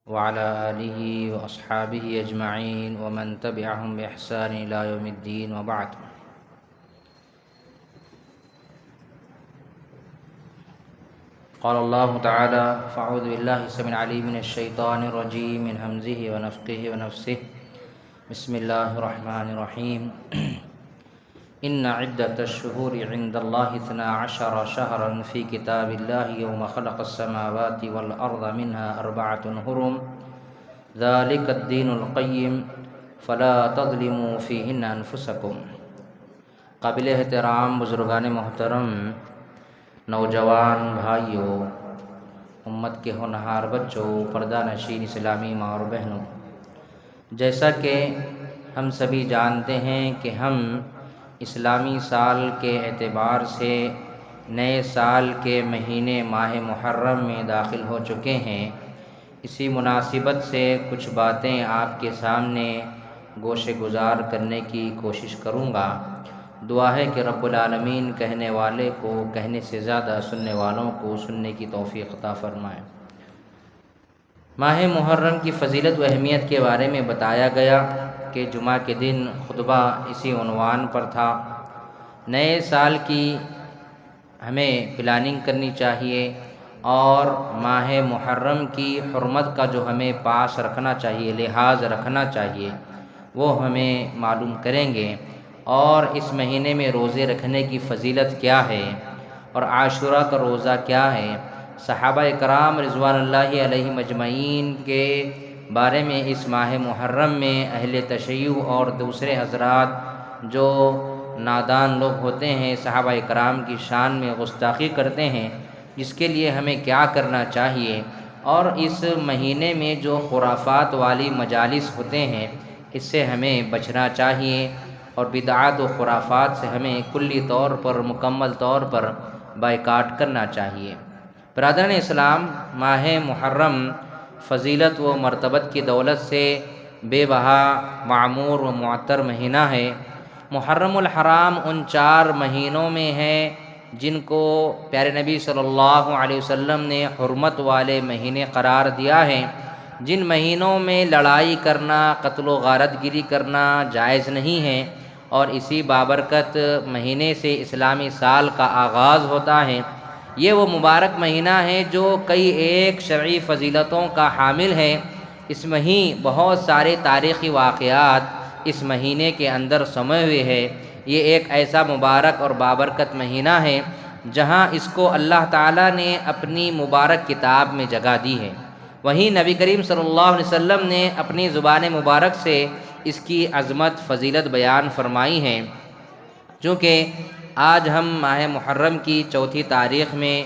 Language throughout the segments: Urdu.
وعلى آله وأصحابه أجمعين ومن تبعهم بإحسان إلى يوم الدين وبعد. قال الله تعالى: فأعوذ بالله السميع العليم من الشيطان الرجيم من همزه ونفخه ونفثه. بسم الله الرحمن الرحيم. إن عدة الشهور عند الله 12 شهرا في كتاب الله يوم خلق السماوات والأرض منها 4 حرم ذلك الدين القيم فلا تظلموا فيهن أنفسكم. قابل احترام بزرگان محترم، نوجوان بھائیوں، امت کے ہونہار بچوں، پردہ نشین اسلامی ماں اور بہنوں، جیسا کہ ہم سبھی جانتے ہیں کہ ہم اسلامی سال کے اعتبار سے نئے سال کے مہینے ماہ محرم میں داخل ہو چکے ہیں. اسی مناسبت سے کچھ باتیں آپ کے سامنے گوشے گزار کرنے کی کوشش کروں گا. دعا ہے کہ رب العالمین کہنے والے کو کہنے سے زیادہ سننے والوں کو سننے کی توفیق عطا فرمائے. ماہ محرم کی فضیلت و اہمیت کے بارے میں بتایا گیا کہ جمعہ کے دن خطبہ اسی عنوان پر تھا. نئے سال کی ہمیں پلاننگ کرنی چاہیے اور ماہ محرم کی حرمت کا جو ہمیں پاس رکھنا چاہیے، لحاظ رکھنا چاہیے، وہ ہمیں معلوم کریں گے. اور اس مہینے میں روزے رکھنے کی فضیلت کیا ہے اور عاشوراء کا روزہ کیا ہے، صحابہ کرام رضوان اللہ علیہم اجمعین کے بارے میں اس ماہ محرم میں اہل تشیع اور دوسرے حضرات جو نادان لوگ ہوتے ہیں صحابہ کرام کی شان میں گستاخی کرتے ہیں، جس کے لیے ہمیں کیا کرنا چاہیے. اور اس مہینے میں جو خرافات والی مجالس ہوتے ہیں اس سے ہمیں بچنا چاہیے اور بدعات و خرافات سے ہمیں کلی طور پر، مکمل طور پر بائیکاٹ کرنا چاہیے. برادران اسلام، ماہ محرم فضیلت و مرتبت کی دولت سے بے بہا، معمور و معطر مہینہ ہے. محرم الحرام ان 4 مہینوں میں ہے جن کو پیارے نبی صلی اللہ علیہ وسلم نے حرمت والے مہینے قرار دیا ہے، جن مہینوں میں لڑائی کرنا، قتل و غارت گیری کرنا جائز نہیں ہے. اور اسی بابرکت مہینے سے اسلامی سال کا آغاز ہوتا ہے. یہ وہ مبارک مہینہ ہے جو کئی ایک شرعی فضیلتوں کا حامل ہے. اس میں ہی بہت سارے تاریخی واقعات اس مہینے کے اندر سمے ہوئے ہیں. یہ ایک ایسا مبارک اور بابرکت مہینہ ہے جہاں اس کو اللہ تعالیٰ نے اپنی مبارک کتاب میں جگہ دی ہے. وہیں نبی کریم صلی اللہ علیہ وسلم نے اپنی زبان مبارک سے اس کی عظمت فضیلت بیان فرمائی ہے. چونکہ آج ہم ماہ محرم کی 4 تاریخ میں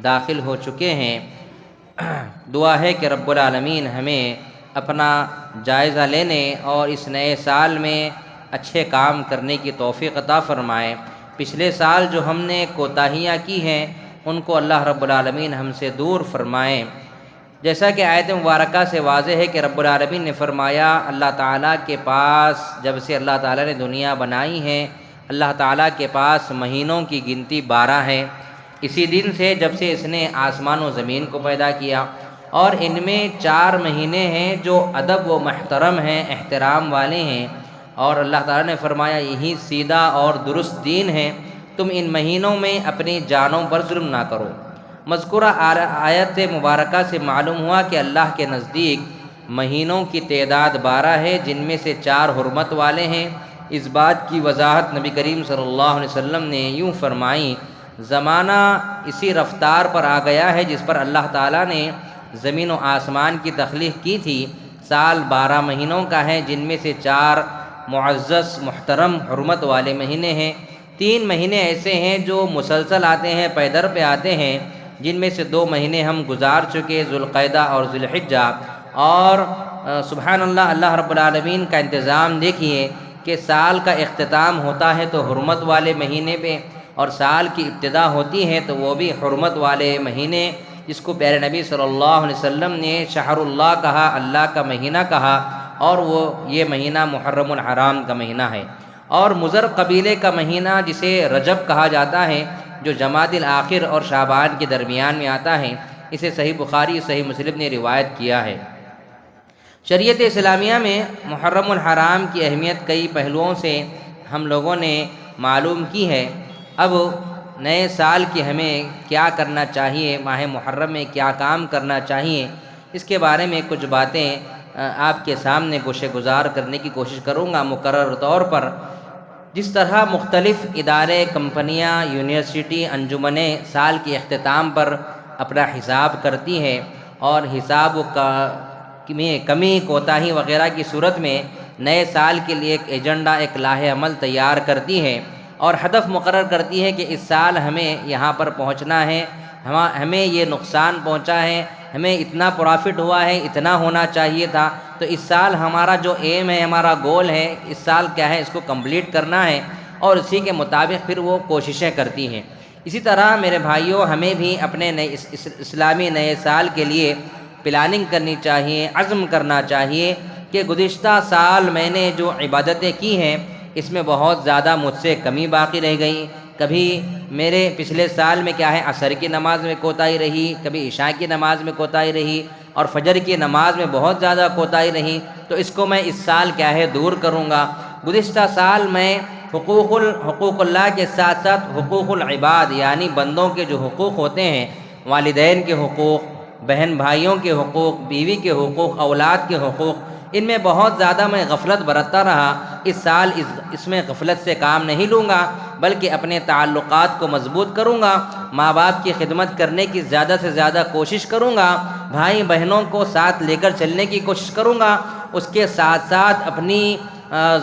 داخل ہو چکے ہیں. دعا ہے کہ رب العالمین ہمیں اپنا جائزہ لینے اور اس نئے سال میں اچھے کام کرنے کی توفیق عطا فرمائے. پچھلے سال جو ہم نے کوتاہیاں کی ہیں ان کو اللہ رب العالمین ہم سے دور فرمائے. جیسا کہ آیت مبارکہ سے واضح ہے کہ رب العالمین نے فرمایا، اللہ تعالیٰ کے پاس جب سے اللہ تعالیٰ نے دنیا بنائی ہے، اللہ تعالیٰ کے پاس مہینوں کی گنتی 12 ہے. اسی دن سے جب سے اس نے آسمان و زمین کو پیدا کیا، اور ان میں 4 مہینے ہیں جو ادب و محترم ہیں، احترام والے ہیں. اور اللہ تعالیٰ نے فرمایا یہی سیدھا اور درست دین ہے، تم ان مہینوں میں اپنی جانوں پر ظلم نہ کرو. مذکورہ آیت مبارکہ سے معلوم ہوا کہ اللہ کے نزدیک مہینوں کی تعداد 12 ہے، جن میں سے 4 حرمت والے ہیں. اس بات کی وضاحت نبی کریم صلی اللہ علیہ وسلم نے یوں فرمائی: زمانہ اسی رفتار پر آ گیا ہے جس پر اللہ تعالیٰ نے زمین و آسمان کی تخلیق کی تھی. سال 12 مہینوں کا ہے، جن میں سے 4 معزز محترم حرمت والے مہینے ہیں. 3 مہینے ایسے ہیں جو مسلسل آتے ہیں، پے در پہ آتے ہیں، جن میں سے 2 مہینے ہم گزار چکے، ذوالقعدہ اور ذوالحجہ. اور سبحان اللہ، اللہ رب العالمین کا انتظام دیکھیے کہ سال کا اختتام ہوتا ہے تو حرمت والے مہینے پہ، اور سال کی ابتدا ہوتی ہے تو وہ بھی حرمت والے مہینے، جس کو پیارے نبی صلی اللہ علیہ وسلم نے شہر اللہ کہا، اللہ کا مہینہ کہا. اور وہ یہ مہینہ محرم الحرام کا مہینہ ہے. اور مضر قبیلے کا مہینہ جسے رجب کہا جاتا ہے، جو جمادی الاخر اور شعبان کے درمیان میں آتا ہے، اسے صحیح بخاری صحیح مسلم نے روایت کیا ہے. شریعت اسلامیہ میں محرم الحرام کی اہمیت کئی پہلوؤں سے ہم لوگوں نے معلوم کی ہے۔ اب نئے سال کی ہمیں کیا کرنا چاہیے، ماہ محرم میں کیا کام کرنا چاہیے، اس کے بارے میں کچھ باتیں آپ کے سامنے گوشہ گزار کرنے کی کوشش کروں گا مقرر طور پر۔ جس طرح مختلف ادارے، کمپنیاں، یونیورسٹی، انجمنیں سال کے اختتام پر اپنا حساب کرتی ہیں اور حساب میں کمی کوتاہی وغیرہ کی صورت میں نئے سال کے لیے ایک ایجنڈا، ایک لاہ عمل تیار کرتی ہے اور ہدف مقرر کرتی ہے کہ اس سال ہمیں یہاں پر پہنچنا ہے، ہمیں یہ نقصان پہنچا ہے، ہمیں اتنا پرافٹ ہوا ہے، اتنا ہونا چاہیے تھا، تو اس سال ہمارا جو ایم ہے، ہمارا گول ہے، اس سال کیا ہے، اس کو کمپلیٹ کرنا ہے اور اسی کے مطابق پھر وہ کوششیں کرتی ہیں۔ اسی طرح میرے بھائیوں، ہمیں بھی اپنے نئے اسلامی نئے سال کے لیے پلاننگ کرنی چاہیے، عزم کرنا چاہیے کہ گزشتہ سال میں نے جو عبادتیں کی ہیں اس میں بہت زیادہ مجھ سے کمی باقی رہ گئی۔ کبھی میرے پچھلے سال میں کیا ہے، عصر کی نماز میں کوتاہی رہی، کبھی عشاء کی نماز میں کوتاہی رہی اور فجر کی نماز میں بہت زیادہ کوتاہی رہی، تو اس کو میں اس سال کیا ہے دور کروں گا۔ گزشتہ سال میں حقوق اللہ کے ساتھ ساتھ حقوق العباد، یعنی بندوں کے جو حقوق ہوتے ہیں، والدین کے حقوق، بہن بھائیوں کے حقوق، بیوی کے حقوق، اولاد کے حقوق، ان میں بہت زیادہ میں غفلت برتتا رہا۔ اس سال اس میں غفلت سے کام نہیں لوں گا، بلکہ اپنے تعلقات کو مضبوط کروں گا، ماں باپ کی خدمت کرنے کی زیادہ سے زیادہ کوشش کروں گا، بھائی بہنوں کو ساتھ لے کر چلنے کی کوشش کروں گا، اس کے ساتھ ساتھ اپنی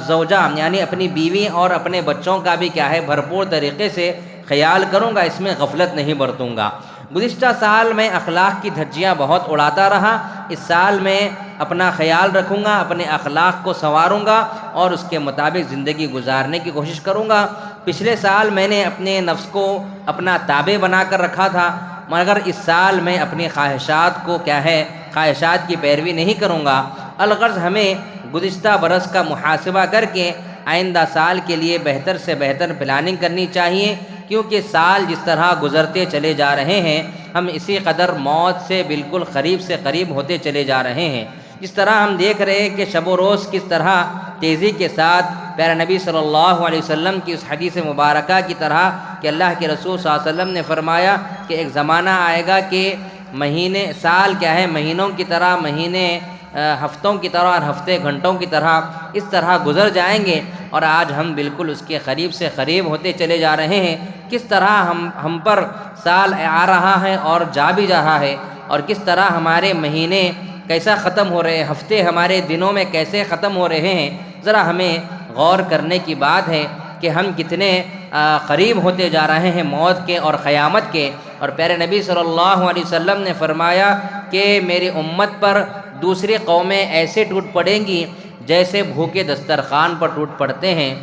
زوجہ یعنی اپنی بیوی اور اپنے بچوں کا بھی کیا ہے بھرپور طریقے سے خیال کروں گا، اس میں غفلت نہیں برتوں گا۔ گزشتہ سال میں اخلاق کی دھجیاں بہت اڑاتا رہا، اس سال میں اپنا خیال رکھوں گا، اپنے اخلاق کو سنواروں گا اور اس کے مطابق زندگی گزارنے کی کوشش کروں گا۔ پچھلے سال میں نے اپنے نفس کو اپنا تابع بنا کر رکھا تھا، مگر اس سال میں اپنی خواہشات کو کیا ہے، خواہشات کی پیروی نہیں کروں گا۔ الغرض ہمیں گزشتہ برس کا محاسبہ کر کے آئندہ سال کے لیے بہتر سے بہتر پلاننگ کرنی چاہیے، کیونکہ سال جس طرح گزرتے چلے جا رہے ہیں، ہم اسی قدر موت سے بالکل قریب سے قریب ہوتے چلے جا رہے ہیں۔ جس طرح ہم دیکھ رہے ہیں کہ شب و روز کس طرح تیزی کے ساتھ پیارے نبی صلی اللہ علیہ وسلم کی اس حدیث مبارکہ کی طرح کہ اللہ کے رسول صلی اللہ علیہ وسلم نے فرمایا کہ ایک زمانہ آئے گا کہ مہینے سال کیا ہے مہینوں کی طرح، مہینے ہفتوں کی طرح اور ہفتے گھنٹوں کی طرح اس طرح گزر جائیں گے، اور آج ہم بالکل اس کے قریب سے قریب ہوتے چلے جا رہے ہیں۔ کس طرح ہم پر سال آ رہا ہے اور جا بھی رہا ہے، اور کس طرح ہمارے مہینے کیسا ختم ہو رہے ہیں، ہفتے ہمارے دنوں میں کیسے ختم ہو رہے ہیں۔ ذرا ہمیں غور کرنے کی بات ہے کہ ہم کتنے قریب ہوتے جا رہے ہیں موت کے اور قیامت کے۔ اور پیارے نبی صلی اللہ علیہ وسلم نے فرمایا کہ میری امت پر دوسری قومیں ایسے ٹوٹ پڑیں گی جیسے بھوکے دسترخوان پر ٹوٹ پڑتے ہیں۔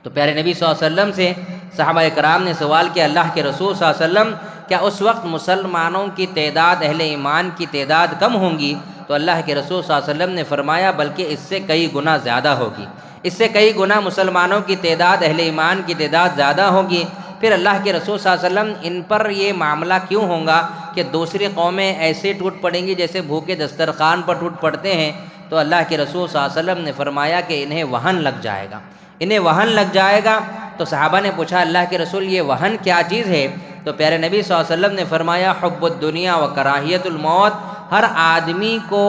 تو پیارے نبی صلی اللہ علیہ وسلم سے صحابہ کرام نے سوال کیا، اللہ کے رسول صلی اللہ علیہ وسلم کیا اس وقت مسلمانوں کی تعداد، اہل ایمان کی تعداد کم ہوں گی؟ تو اللہ کے رسول صلی اللہ علیہ وسلم نے فرمایا بلکہ اس سے کئی گنا زیادہ ہوگی، اس سے کئی گنا مسلمانوں کی تعداد، اہل ایمان کی تعداد زیادہ ہوگی۔ پھر اللہ کے رسول صلی اللہ علیہ وسلم ان پر یہ معاملہ کیوں ہوگا کہ دوسری قومیں ایسے ٹوٹ پڑیں گی جیسے بھوکے دسترخوان پر ٹوٹ پڑتے ہیں؟ تو اللہ کے رسول صلی اللہ علیہ وسلم نے فرمایا کہ انہیں وہن لگ جائے گا، انہیں وہن لگ جائے گا۔ تو صحابہ نے پوچھا اللہ کے رسول یہ وہن کیا چیز ہے؟ تو پیارے نبی صلی اللہ علیہ وسلم نے فرمایا حب الدنیا و کراہیت الموت۔ ہر آدمی کو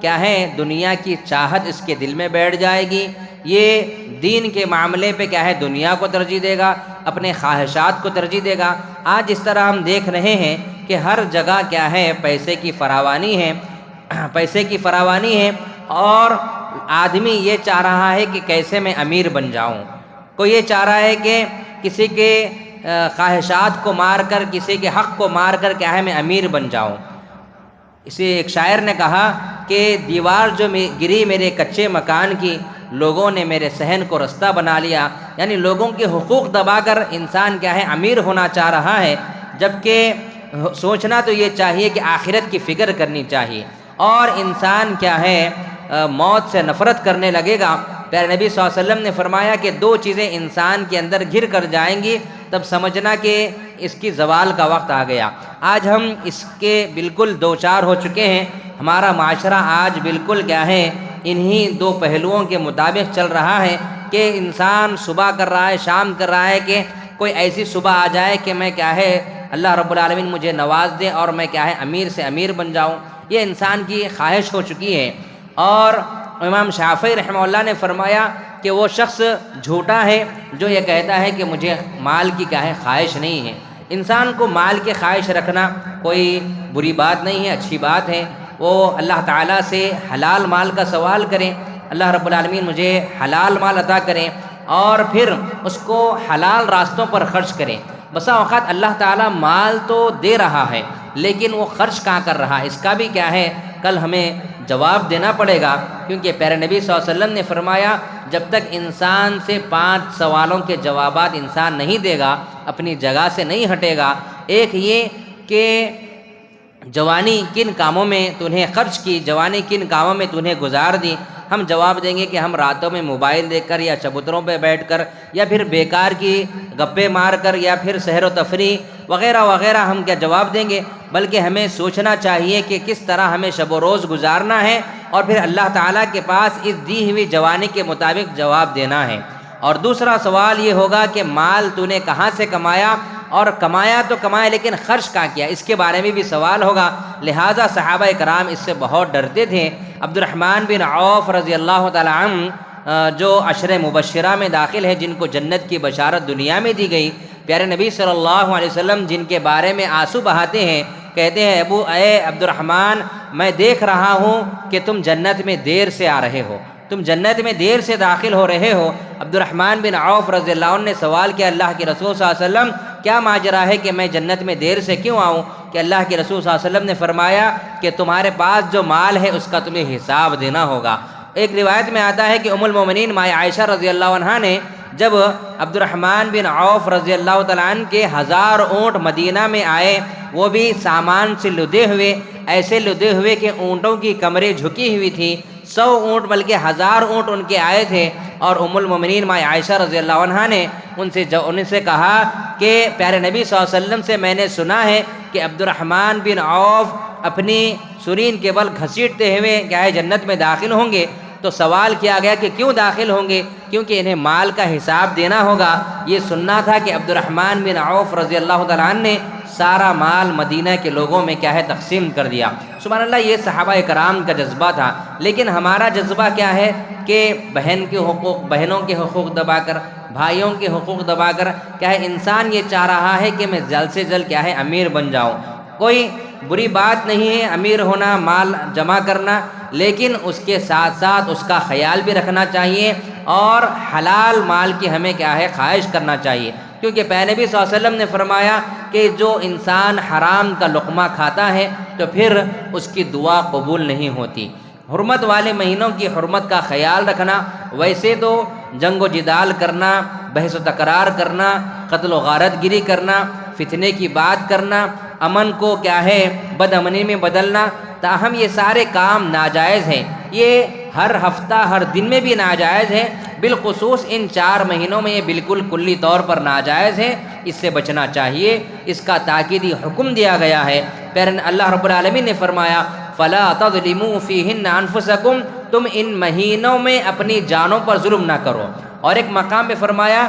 کیا ہے دنیا کی چاہت اس کے دل میں بیٹھ جائے گی، یہ دین کے معاملے پہ کیا ہے دنیا کو ترجیح دے گا، اپنے خواہشات کو ترجیح دے گا۔ آج جس طرح ہم دیکھ رہے ہیں کہ ہر جگہ کیا ہے پیسے کی فراوانی ہے، پیسے کی فراوانی ہے، اور آدمی یہ چاہ رہا ہے کہ کیسے میں امیر بن جاؤں، کوئی یہ چاہ رہا ہے کہ کسی کے خواہشات کو مار کر، کسی کے حق کو مار کر کیا ہے میں امیر بن جاؤں۔ اسی ایک شاعر نے کہا کہ دیوار جو گری میرے کچے مکان کی، لوگوں نے میرے صحن کو رستہ بنا لیا، یعنی لوگوں کے حقوق دبا کر انسان کیا ہے امیر ہونا چاہ رہا ہے، جبکہ سوچنا تو یہ چاہیے کہ آخرت کی فکر کرنی چاہیے، اور انسان کیا ہے موت سے نفرت کرنے لگے گا۔ پیارے نبی صلی اللہ علیہ وسلم نے فرمایا کہ دو چیزیں انسان کے اندر گھر کر جائیں گی، تب سمجھنا کہ اس کی زوال کا وقت آ گیا۔ آج ہم اس کے بالکل دوچار ہو چکے ہیں۔ ہمارا معاشرہ آج بالکل کیا ہے، انہی دو پہلوؤں کے مطابق چل رہا ہے کہ انسان صبح کر رہا ہے، شام کر رہا ہے کہ کوئی ایسی صبح آ جائے کہ میں کیا ہے اللہ رب العالمین مجھے نواز دے اور میں کیا ہے امیر سے امیر بن جاؤں۔ یہ انسان کی خواہش ہو چکی ہے۔ اور امام شافعی رحمہ اللہ نے فرمایا کہ وہ شخص جھوٹا ہے جو یہ کہتا ہے کہ مجھے مال کی کیا ہے خواہش نہیں ہے۔ انسان کو مال کی خواہش رکھنا کوئی بری بات نہیں ہے، اچھی بات ہے۔ وہ اللہ تعالیٰ سے حلال مال کا سوال کریں، اللہ رب العالمین مجھے حلال مال عطا کریں، اور پھر اس کو حلال راستوں پر خرچ کریں۔ بسا اوقات اللہ تعالیٰ مال تو دے رہا ہے لیکن وہ خرچ کہاں کر رہا ہے، اس کا بھی کیا ہے کل ہمیں جواب دینا پڑے گا، کیونکہ پیارے نبی صلی اللہ علیہ وسلم نے فرمایا جب تک انسان سے 5 سوالوں کے جوابات انسان نہیں دے گا، اپنی جگہ سے نہیں ہٹے گا۔ ایک یہ کہ جوانی کن کاموں میں تنہیں خرچ کی، جوانی کن کاموں میں تنہیں گزار دی۔ ہم جواب دیں گے کہ ہم راتوں میں موبائل دیکھ کر یا چبوتروں پہ بیٹھ کر یا پھر بیکار کی گپے مار کر یا پھر سحر و تفریح وغیرہ وغیرہ ہم کیا جواب دیں گے، بلکہ ہمیں سوچنا چاہیے کہ کس طرح ہمیں شب و روز گزارنا ہے اور پھر اللہ تعالیٰ کے پاس اس دی ہوئی جوانی کے مطابق جواب دینا ہے۔ اور دوسرا سوال یہ ہوگا کہ مال تو نے کہاں سے کمایا، اور کمایا تو کمایا لیکن خرچ کہاں کیا، اس کے بارے میں بھی سوال ہوگا۔ لہٰذا صحابہ کرام اس سے بہت ڈرتے تھے۔ عبد الرحمن بن عوف رضی اللہ تعالی عنہ جو عشر مبشرہ میں داخل ہے، جن کو جنت کی بشارت دنیا میں دی گئی، پیارے نبی صلی اللہ علیہ وسلم جن کے بارے میں آنسو بہاتے ہیں، کہتے ہیں اے عبد الرحمن، میں دیکھ رہا ہوں کہ تم جنت میں دیر سے آ رہے ہو، تم جنت میں دیر سے داخل ہو رہے ہو۔ عبد الرحمن بن عوف رضی اللہ عنہ نے سوال کیا اللہ کے رسول صلی اللہ علیہ وسلم کیا ماجرا ہے کہ میں جنت میں دیر سے کیوں آؤں؟ کہ اللہ کے رسول صلی اللہ علیہ وسلم نے فرمایا کہ تمہارے پاس جو مال ہے اس کا تمہیں حساب دینا ہوگا۔ ایک روایت میں آتا ہے کہ ام المومنین ماں عائشہ رضی اللہ عنہا نے جب عبد الرحمن بن عوف رضی اللہ تعالیٰ عنہ کے 1000 اونٹ مدینہ میں آئے، وہ بھی سامان سے لدے ہوئے، ایسے لدے ہوئے کہ اونٹوں کی کمریں جھکی ہوئی تھی، 100 اونٹ بلکہ 1000 اونٹ ان کے آئے تھے، اور ام المومنین ماں عائشہ رضی اللہ عنہا نے ان سے کہا کہ پیارے نبی صلی اللہ علیہ وسلم سے میں نے سنا ہے کہ عبد الرحمن بن عوف اپنی سرین کے بل گھسیٹتے ہوئے کیا ہے جنت میں داخل ہوں گے۔ تو سوال کیا گیا کہ کیوں داخل ہوں گے؟ کیونکہ انہیں مال کا حساب دینا ہوگا۔ یہ سننا تھا کہ عبد الرحمن بن عوف رضی اللہ تعالیٰ عنہ نے سارا مال مدینہ کے لوگوں میں کیا ہے تقسیم کر دیا۔ سبحان اللہ، یہ صحابہ کرام کا جذبہ تھا۔ لیکن ہمارا جذبہ کیا ہے کہ بہنوں کے حقوق دبا کر، بھائیوں کے حقوق دبا کر کیا ہے انسان یہ چاہ رہا ہے کہ میں جلد سے جلد کیا ہے امیر بن جاؤں۔ کوئی بری بات نہیں ہے امیر ہونا، مال جمع کرنا، لیکن اس کے ساتھ ساتھ اس کا خیال بھی رکھنا چاہیے اور حلال مال کی ہمیں کیا ہے خواہش کرنا چاہیے، کیونکہ پہلے بھی صلی اللہ علیہ وسلم نے فرمایا کہ جو انسان حرام کا لقمہ کھاتا ہے تو پھر اس کی دعا قبول نہیں ہوتی۔ حرمت والے مہینوں کی حرمت کا خیال رکھنا، ویسے تو جنگ و جدال کرنا، بحث و تکرار کرنا، قتل و غارت گیری کرنا، فتنے کی بات کرنا، امن کو کیا ہے بد امنی میں بدلنا، تاہم یہ سارے کام ناجائز ہیں۔ یہ ہر ہفتہ ہر دن میں بھی ناجائز ہے، بالخصوص ان 4 مہینوں میں یہ بالکل کلی طور پر ناجائز ہے، اس سے بچنا چاہیے۔ اس کا تاکیدی حکم دیا گیا ہے۔ پھر اللہ رب العالمین نے فرمایا فَلَا تَظْلِمُوا فِيهِنَّ أَنفُسَكُمْ، تم ان مہینوں میں اپنی جانوں پر ظلم نہ کرو۔ اور ایک مقام پہ فرمایا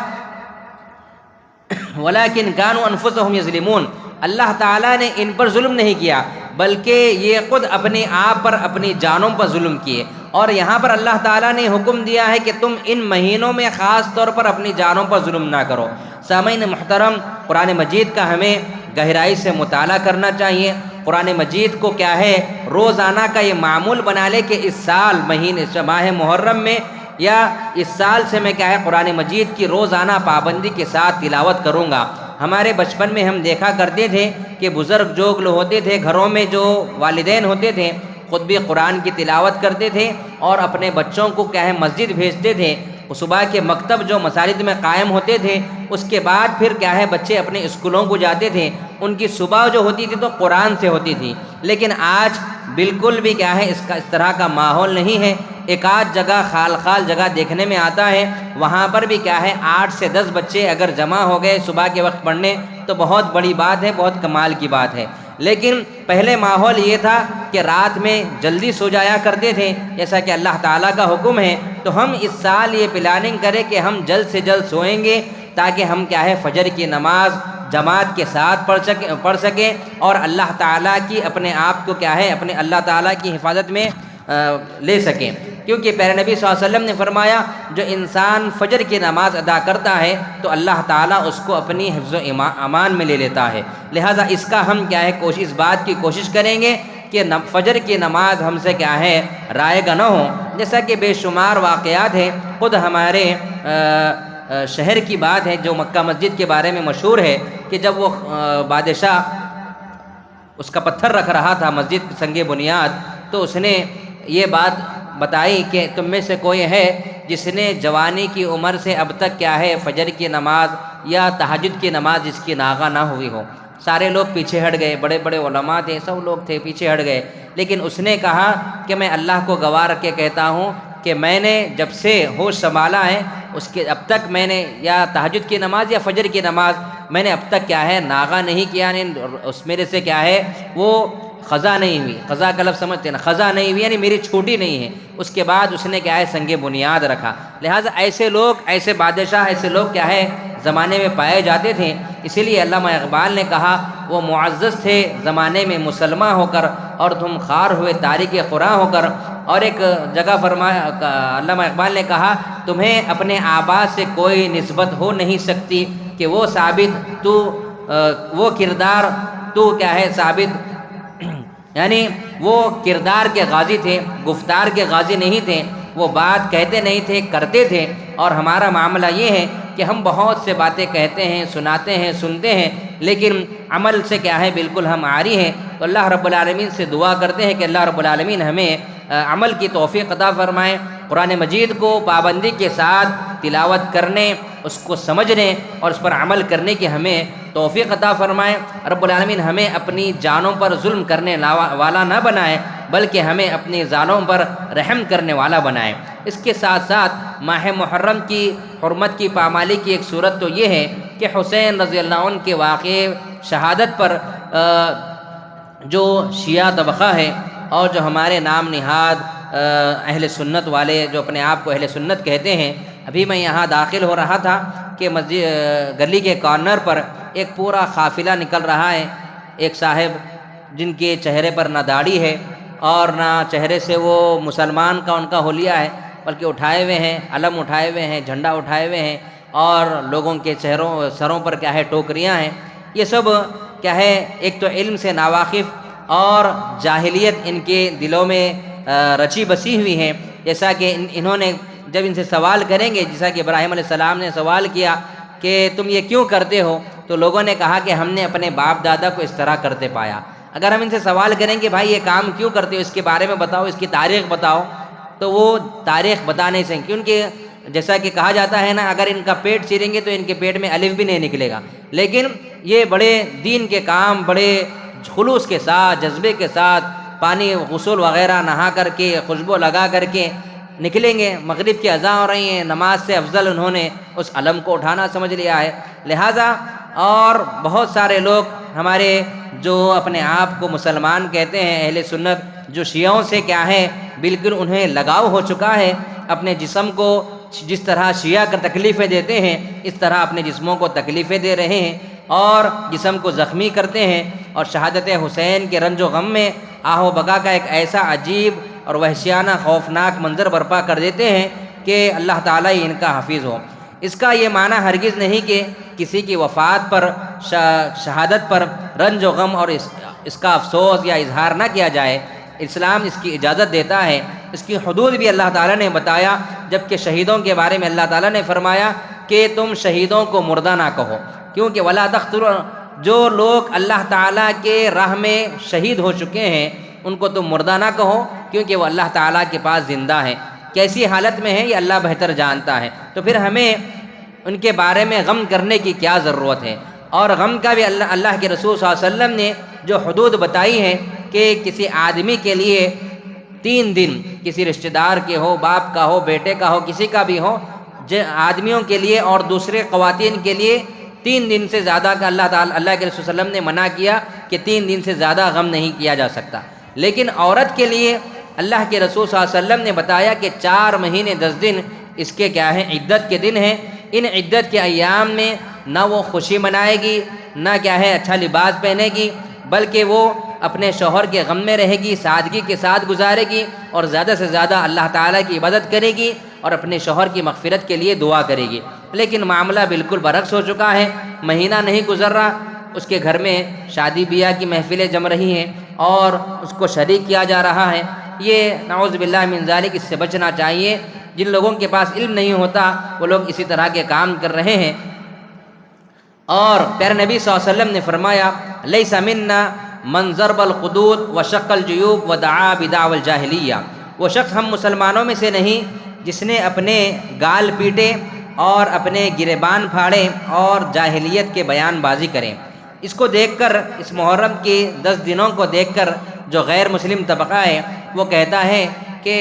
وَلَكِنْ كَانُوا أَنفُسَهُمْ يَظْلِمُونَ، اللہ تعالیٰ نے ان پر ظلم نہیں کیا بلکہ یہ خود اپنے آپ پر اپنی جانوں پر ظلم کیے۔ اور یہاں پر اللہ تعالیٰ نے حکم دیا ہے کہ تم ان مہینوں میں خاص طور پر اپنی جانوں پر ظلم نہ کرو۔ سامعین محترم، قرآن مجید کا ہمیں گہرائی سے مطالعہ کرنا چاہیے۔ قرآن مجید کو کیا ہے روزانہ کا یہ معمول بنا لے کہ اس سال ماہ محرم میں یا اس سال سے میں کیا ہے قرآن مجید کی روزانہ پابندی کے ساتھ تلاوت کروں گا۔ ہمارے بچپن میں ہم دیکھا کرتے تھے کہ بزرگ جو لوگ ہوتے تھے گھروں میں، جو والدین ہوتے تھے، خود بھی قرآن کی تلاوت کرتے تھے اور اپنے بچوں کو کیا ہے مسجد بھیجتے تھے۔ صبح کے مکتب جو مساجد میں قائم ہوتے تھے، اس کے بعد پھر کیا ہے بچے اپنے اسکولوں کو جاتے تھے، ان کی صبح جو ہوتی تھی تو قرآن سے ہوتی تھی۔ لیکن آج بالکل بھی کیا ہے اس طرح کا ماحول نہیں ہے۔ ایک آدھ جگہ خال جگہ دیکھنے میں آتا ہے، وہاں پر بھی کیا ہے 8 سے 10 بچے اگر جمع ہو گئے صبح کے وقت پڑھنے تو بہت بڑی بات ہے، بہت کمال کی بات ہے۔ لیکن پہلے ماحول یہ تھا کہ رات میں جلدی سو جایا کرتے تھے، جیسا کہ اللہ تعالیٰ کا حکم ہے۔ تو ہم اس سال یہ پلاننگ کریں کہ ہم جلد سے جلد سوئیں گے، تاکہ ہم کیا ہے فجر کی نماز جماعت کے ساتھ پڑھ سکیں اور اللہ تعالیٰ کی اپنے آپ کو کیا ہے اپنے اللہ تعالیٰ کی حفاظت میں لے سکیں۔ کیونکہ پیارے نبی صلی اللہ علیہ وسلم نے فرمایا جو انسان فجر کی نماز ادا کرتا ہے تو اللہ تعالیٰ اس کو اپنی حفظ و امان میں لے لیتا ہے۔ لہٰذا اس کا ہم کیا ہے اس بات کی کوشش کریں گے کہ فجر کی نماز ہم سے کیا ہے رائگاں نہ ہو۔ جیسا کہ بے شمار واقعات ہیں، خود ہمارے شہر کی بات ہے جو مکہ مسجد کے بارے میں مشہور ہے کہ جب وہ بادشاہ اس کا پتھر رکھ رہا تھا مسجد سنگ بنیاد، تو اس نے یہ بات بتائی کہ تم میں سے کوئی ہے جس نے جوانی کی عمر سے اب تک کیا ہے فجر کی نماز یا تہجد کی نماز جس کی ناغہ نہ ہوئی ہو۔ سارے لوگ پیچھے ہٹ گئے، بڑے بڑے علماء تھے، سب لوگ تھے پیچھے ہٹ گئے، لیکن اس نے کہا کہ میں اللہ کو گواہ رکھ کے کہتا ہوں کہ میں نے جب سے ہوش سنبھالا ہے اس کے اب تک میں نے یا تہجد کی نماز یا فجر کی نماز میں نے اب تک کیا ہے ناغہ نہیں کیا، اس میرے سے کیا ہے وہ خضا نہیں ہوئی۔ خضا کا لفظ سمجھتے ہیں نا، خضا نہیں ہوئی یعنی میری چھوٹی نہیں ہے۔ اس کے بعد اس نے کیا ہے سنگ بنیاد رکھا۔ لہٰذا ایسے لوگ، ایسے بادشاہ، ایسے لوگ کیا ہے زمانے میں پائے جاتے تھے۔ اسی لیے علامہ اقبال نے کہا وہ معزز تھے زمانے میں مسلمان ہو کر اور تم خار ہوئے تاریک قراں ہو کر۔ اور ایک جگہ فرمایا علامہ اقبال نے کہا تمہیں اپنے آبا سے کوئی نسبت ہو نہیں سکتی کہ وہ ثابت وہ کردار تو کیا ہے ثابت، یعنی وہ کردار کے غازی تھے، گفتار کے غازی نہیں تھے، وہ بات کہتے نہیں تھے کرتے تھے۔ اور ہمارا معاملہ یہ ہے کہ ہم بہت سے باتیں کہتے ہیں، سناتے ہیں، سنتے ہیں، لیکن عمل سے کیا ہے بالکل ہم عاری ہیں۔ تو اللہ رب العالمین سے دعا کرتے ہیں کہ اللہ رب العالمین ہمیں عمل کی توفیق عطا فرمائے، قرآن مجید کو پابندی کے ساتھ تلاوت کرنے، اس کو سمجھنے اور اس پر عمل کرنے کی ہمیں توفیق عطا فرمائے۔ رب العالمین ہمیں اپنی جانوں پر ظلم کرنے والا نہ بنائے، بلکہ ہمیں اپنی ذالوں پر رحم کرنے والا بنائے۔ اس کے ساتھ ساتھ ماہ محرم کی حرمت کی پامالی کی ایک صورت تو یہ ہے کہ حسین رضی اللہ عنہ کے واقعے شہادت پر جو شیعہ طبقہ ہے اور جو ہمارے نام نہاد اہل سنت والے جو اپنے آپ کو اہل سنت کہتے ہیں، ابھی میں یہاں داخل ہو رہا تھا کہ گلی کے کارنر پر ایک پورا قافلہ نکل رہا ہے۔ ایک صاحب جن کے چہرے پر نہ داڑھی ہے اور نہ چہرے سے وہ مسلمان کا ان کا حلیہ ہے، بلکہ اٹھائے ہوئے ہیں، علم اٹھائے ہوئے ہیں، جھنڈا اٹھائے ہوئے ہیں اور لوگوں کے سروں پر کیا ہے ٹوکریاں ہیں۔ یہ سب کیا ہے ایک تو علم سے ناواقف اور جاہلیت ان کے دلوں میں رچی بسی ہوئی ہے۔ جیسا کہ انہوں نے جب ان سے سوال کریں گے، جیسا کہ ابراہیم علیہ السلام نے سوال کیا کہ تم یہ کیوں کرتے ہو، تو لوگوں نے کہا کہ ہم نے اپنے باپ دادا کو اس طرح کرتے پایا۔ اگر ہم ان سے سوال کریں کہ بھائی یہ کام کیوں کرتے ہو، اس کے بارے میں بتاؤ، اس کی تاریخ بتاؤ، تو وہ تاریخ بتا نہیں سکیں، کیونکہ جیسا کہ کہا جاتا ہے نا اگر ان کا پیٹ چیریں گے تو ان کے پیٹ میں الف بھی نہیں نکلے گا۔ لیکن یہ بڑے دین کے کام بڑے خلوص کے ساتھ، جذبے کے ساتھ، پانی غسل وغیرہ نہا کر کے، خوشبو لگا کر کے نکلیں گے۔ مغرب کی اذان ہو رہی ہیں، نماز سے افضل انہوں نے اس علم کو اٹھانا سمجھ لیا ہے۔ لہٰذا اور بہت سارے لوگ ہمارے جو اپنے آپ کو مسلمان کہتے ہیں اہل سنت، جو شیعوں سے کیا ہے بالکل انہیں لگاؤ ہو چکا ہے، اپنے جسم کو جس طرح شیعہ کا تکلیفیں دیتے ہیں اس طرح اپنے جسموں کو تکلیفیں دے رہے ہیں اور جسم کو زخمی کرتے ہیں، اور شہادت حسین کے رنج و غم میں آہ و بکا کا ایک ایسا عجیب اور وحشیانہ خوفناک منظر برپا کر دیتے ہیں کہ اللہ تعالیٰ ہی ان کا حافظ ہو۔ اس کا یہ معنی ہرگز نہیں کہ کسی کی وفات پر، شہادت پر رنج و غم اور اس کا افسوس یا اظہار نہ کیا جائے۔ اسلام اس کی اجازت دیتا ہے، اس کی حدود بھی اللہ تعالیٰ نے بتایا، جبکہ شہیدوں کے بارے میں اللہ تعالیٰ نے فرمایا کہ تم شہیدوں کو مردہ نہ کہو، کیونکہ ولا تقتلوا، جو لوگ اللہ تعالیٰ کے راہ میں شہید ہو چکے ہیں ان کو تم مردہ نہ کہو، کیونکہ وہ اللہ تعالیٰ کے پاس زندہ ہیں۔ کیسی حالت میں ہے یہ اللہ بہتر جانتا ہے، تو پھر ہمیں ان کے بارے میں غم کرنے کی کیا ضرورت ہے؟ اور غم کا بھی اللہ کے رسول صلی اللہ علیہ وسلم نے جو حدود بتائی ہیں کہ کسی آدمی کے لیے 3 دن کسی رشتہ دار کے ہو، باپ کا ہو، بیٹے کا ہو، کسی کا بھی ہو، آدمیوں کے لیے اور دوسرے خواتین کے لیے 3 دن سے زیادہ کا اللہ کے رسول صلی اللہ علیہ وسلم نے منع کیا کہ 3 دن سے زیادہ غم نہیں کیا جا سکتا۔ لیکن عورت کے لیے اللہ کے رسول صلی اللہ علیہ وسلم نے بتایا کہ 4 مہینے 10 دن اس کے کیا ہیں، عدت کے دن ہیں۔ ان عدت کے ایام میں نہ وہ خوشی منائے گی، نہ کیا ہے اچھا لباس پہنے گی، بلکہ وہ اپنے شوہر کے غم میں رہے گی، سادگی کے ساتھ گزارے گی، اور زیادہ سے زیادہ اللہ تعالیٰ کی عبادت کرے گی اور اپنے شوہر کی مغفرت کے لیے دعا کرے گی۔ لیکن معاملہ بالکل برعکس ہو چکا ہے، مہینہ نہیں گزر رہا، اس کے گھر میں شادی بیاہ کی محفلیں جم رہی ہیں اور اس کو شریک کیا جا رہا ہے۔ یہ نعوذ باللہ من ذالک، اس سے بچنا چاہیے۔ جن لوگوں کے پاس علم نہیں ہوتا وہ لوگ اسی طرح کے کام کر رہے ہیں۔ اور پیارے نبی صلی اللہ علیہ وسلم نے فرمایا لیس منا من ضرب الخدود وشق الجیوب ودعا بدعوى الجاہلیہ، وہ شخص ہم مسلمانوں میں سے نہیں جس نے اپنے گال پیٹے اور اپنے گریبان پھاڑے اور جاہلیت کے بیان بازی کریں۔ اس کو دیکھ کر، اس محرم کے 10 دنوں کو دیکھ کر جو غیر مسلم طبقہ ہے وہ کہتا ہے کہ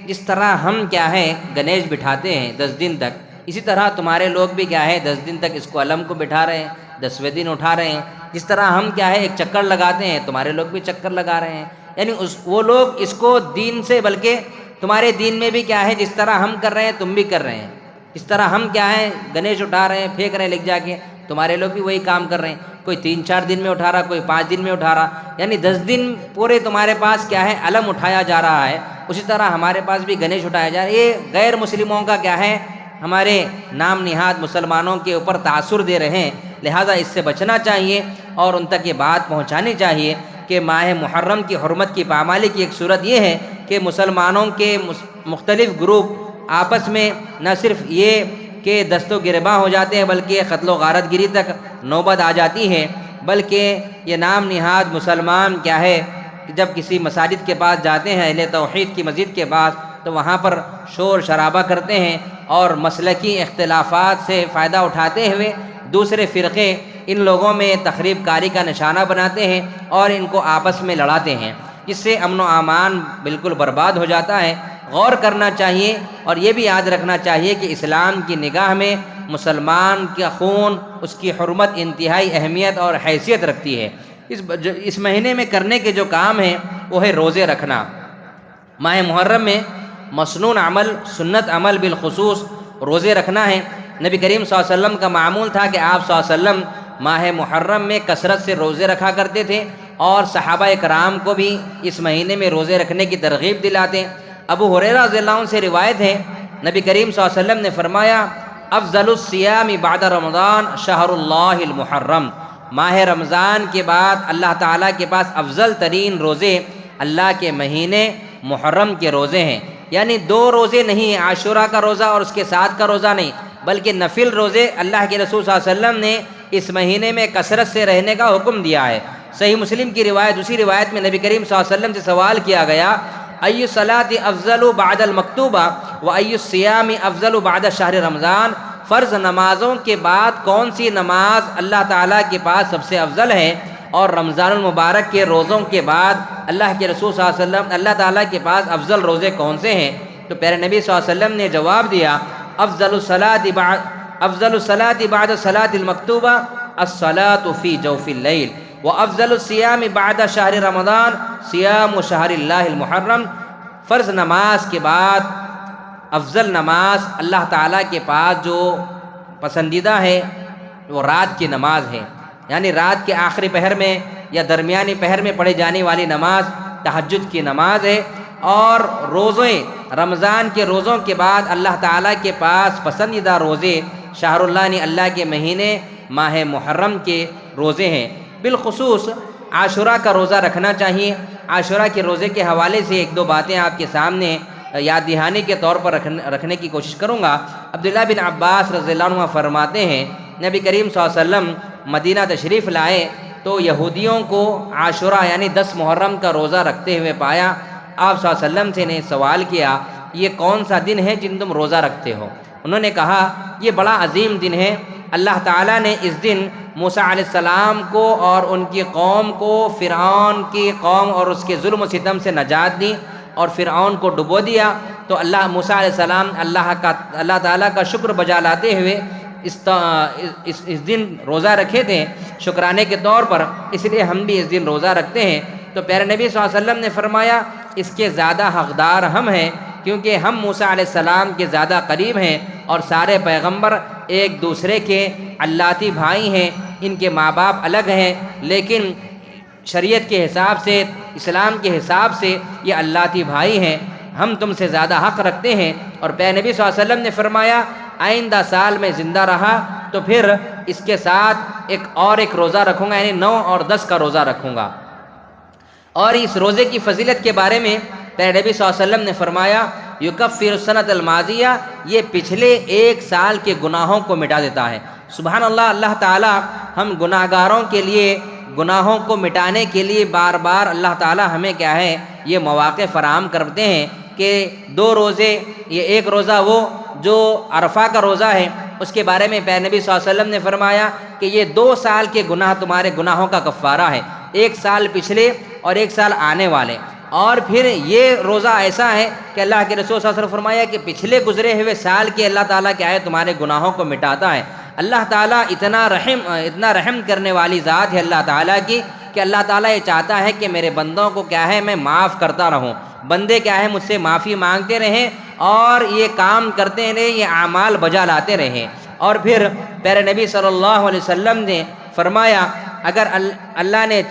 جس طرح ہم کیا ہے گنیش بٹھاتے ہیں 10 دن تک، اسی طرح تمہارے لوگ بھی کیا ہے 10 دن تک اس کو علم کو بٹھا رہے ہیں، 10ویں دن اٹھا رہے ہیں۔ جس طرح ہم کیا ہے ایک چکر لگاتے ہیں، تمہارے لوگ بھی چکر لگا رہے ہیں۔ یعنی وہ لوگ اس کو دین سے، بلکہ تمہارے دین میں بھی کیا ہے جس طرح ہم کر رہے ہیں تم بھی کر رہے ہیں، اس طرح ہم کیا ہے گنیش اٹھا رہے ہیں، پھینک رہے ہیں لے جا کے، تمہارے لوگ بھی وہی کام کر رہے ہیں۔ کوئی 3-4 دن میں اٹھا رہا، کوئی 5 دن میں اٹھا رہا، یعنی 10 دن پورے تمہارے پاس کیا ہے علم اٹھایا جا رہا ہے، اسی طرح ہمارے پاس بھی گنیش اٹھایا جا رہا ہے۔ یہ غیر مسلموں کا کیا ہے ہمارے نام نہاد مسلمانوں کے اوپر تاثر دے رہے ہیں، لہٰذا اس سے بچنا چاہیے اور ان تک یہ بات پہنچانی چاہیے کہ ماہ محرم کی حرمت کی پامالی کی ایک صورت یہ ہے کہ مسلمانوں کے مختلف گروپ آپس میں نہ صرف یہ کہ دست و گریباں ہو جاتے ہیں، بلکہ قتل و غارت گری تک نوبت آ جاتی ہے، بلکہ یہ نام نہاد مسلمان کیا ہے کہ جب کسی مساجد کے پاس جاتے ہیں، اہل توحید کی مسجد کے پاس، تو وہاں پر شور شرابہ کرتے ہیں اور مسلکی اختلافات سے فائدہ اٹھاتے ہوئے دوسرے فرقے ان لوگوں میں تخریب کاری کا نشانہ بناتے ہیں اور ان کو آپس میں لڑاتے ہیں، جس سے امن و امان بالکل برباد ہو جاتا ہے۔ غور کرنا چاہیے اور یہ بھی یاد رکھنا چاہیے کہ اسلام کی نگاہ میں مسلمان کا خون، اس کی حرمت انتہائی اہمیت اور حیثیت رکھتی ہے۔ اس مہینے میں کرنے کے جو کام ہیں وہ ہے روزے رکھنا۔ ماہ محرم میں مسنون عمل، سنت عمل بالخصوص روزے رکھنا ہے۔ نبی کریم صلی اللہ علیہ وسلم کا معمول تھا کہ آپ صلی اللہ علیہ وسلم ماہ محرم میں کثرت سے روزے رکھا کرتے تھے اور صحابہ کرام کو بھی اس مہینے میں روزے رکھنے کی ترغیب دلاتے۔ ابو ہریرہ رضی اللہ عنہ سے روایت ہے، نبی کریم صلی اللہ علیہ وسلم نے فرمایا افضل الصیام بعد رمضان شہر اللہ المحرم، ماہ رمضان کے بعد اللہ تعالیٰ کے پاس افضل ترین روزے اللہ کے مہینے محرم کے روزے ہیں۔ یعنی 2 روزے نہیں ہیں، عاشورہ کا روزہ اور اس کے ساتھ کا روزہ نہیں، بلکہ نفل روزے اللہ کے رسول صلی اللہ علیہ وسلم نے اس مہینے میں کثرت سے رہنے کا حکم دیا ہے۔ صحیح مسلم کی روایت، دوسری روایت میں نبی کریم صلی اللہ علیہ وسلم سے سوال کیا گیا ای الصلاۃ افضل بعد المکتوبہ و ای الصیام افضل بعد شہر رمضان، فرض نمازوں کے بعد کون سی نماز اللہ تعالیٰ کے پاس سب سے افضل ہے، اور رمضان المبارک کے روزوں کے بعد اللہ کے رسول صلی اللہ علیہ وسلم اللہ تعالیٰ کے پاس افضل روزے کون سے ہیں؟ تو پیارے نبی صلی اللہ علیہ وسلم نے جواب دیا افضل الصلاۃ بعد الصلاۃ المکتوبہ الصلاۃ فی جوف اللیل وافضل الصیام بعد شہر رمضان صیام شہر اللہ المحرم، فرض نماز کے بعد افضل نماز اللہ تعالیٰ کے پاس جو پسندیدہ ہے وہ رات کی نماز ہے، یعنی رات کے آخری پہر میں یا درمیانی پہر میں پڑھی جانے والی نماز تہجد کی نماز ہے، اور روزے رمضان کے روزوں کے بعد اللہ تعالیٰ کے پاس پسندیدہ روزے شہر اللہ نے اللہ کے مہینے ماہ محرم کے روزے ہیں۔ بالخصوص عاشورہ کا روزہ رکھنا چاہیے۔ عاشورہ کے روزے کے حوالے سے 1-2 باتیں آپ کے سامنے یاد دہانی کے طور پر رکھنے کی کوشش کروں گا۔ عبداللہ بن عباس رضی اللہ عنہ فرماتے ہیں نبی کریم صلی اللہ علیہ وسلم مدینہ تشریف لائے تو یہودیوں کو عاشورہ یعنی 10 محرم کا روزہ رکھتے ہوئے پایا۔ آپ صلی اللہ علیہ وسلم سے نے سوال کیا یہ کون سا دن ہے جن تم روزہ رکھتے ہو؟ انہوں نے کہا یہ بڑا عظیم دن ہے، اللہ تعالیٰ نے اس دن موسیٰ علیہ السلام کو اور ان کی قوم کو فرعون کی قوم اور اس کے ظلم و ستم سے نجات دی، اور فرعون کو ڈبو دیا، تو موسیٰ علیہ السلام اللہ تعالیٰ کا شکر بجا لاتے ہوئے اس دن روزہ رکھے تھے شکرانے کے طور پر، اس لیے ہم بھی اس دن روزہ رکھتے ہیں۔ تو پیارے نبی صلی اللہ علیہ وسلم نے فرمایا اس کے زیادہ حقدار ہم ہیں، کیونکہ ہم موسیٰ علیہ السلام کے زیادہ قریب ہیں، اور سارے پیغمبر ایک دوسرے کے علاتی بھائی ہیں، ان کے ماں باپ الگ ہیں، لیکن شریعت کے حساب سے، اسلام کے حساب سے یہ علاتی بھائی ہیں، ہم تم سے زیادہ حق رکھتے ہیں۔ اور پیارے نبی صلی اللہ علیہ وسلم نے فرمایا آئندہ سال میں زندہ رہا تو پھر اس کے ساتھ ایک روزہ رکھوں گا، یعنی 9 اور 10 کا روزہ رکھوں گا۔ اور اس روزے کی فضیلت کے بارے میں پیارے نبی صلی اللہ علیہ وسلم نے فرمایا یکفر السنۃ الماضیہ، یہ پچھلے 1 سال کے گناہوں کو مٹا دیتا ہے۔ سبحان اللہ، اللہ تعالی ہم گناہگاروں کے لیے گناہوں کو مٹانے کے لیے بار بار اللہ تعالی ہمیں کیا ہے یہ مواقع فراہم کرتے ہیں کہ 2 روزے، یہ 1 روزہ وہ جو عرفہ کا روزہ ہے، اس کے بارے میں پیارے نبی صلی اللہ علیہ وسلم نے فرمایا کہ یہ 2 سال کے گناہ تمہارے گناہوں کا کفارہ ہے، 1 سال پچھلے اور 1 سال آنے والے۔ اور پھر یہ روزہ ایسا ہے کہ اللہ کے رسول صلی اللہ علیہ وسلم فرمایا کہ پچھلے گزرے ہوئے سال کے اللہ تعالیٰ کیا ہے تمہارے گناہوں کو مٹاتا ہے۔ اللہ تعالیٰ اتنا رحم کرنے والی ذات ہے اللہ تعالیٰ کی کہ اللہ تعالیٰ یہ چاہتا ہے کہ میرے بندوں کو کیا ہے میں معاف کرتا رہوں، بندے کیا ہے مجھ سے معافی مانگتے رہیں اور یہ کام کرتے رہیں، یہ اعمال بجا لاتے رہیں۔ اور پھر پیارے نبی صلی اللہ علیہ وسلم نے فرمایا اگر اللہ نے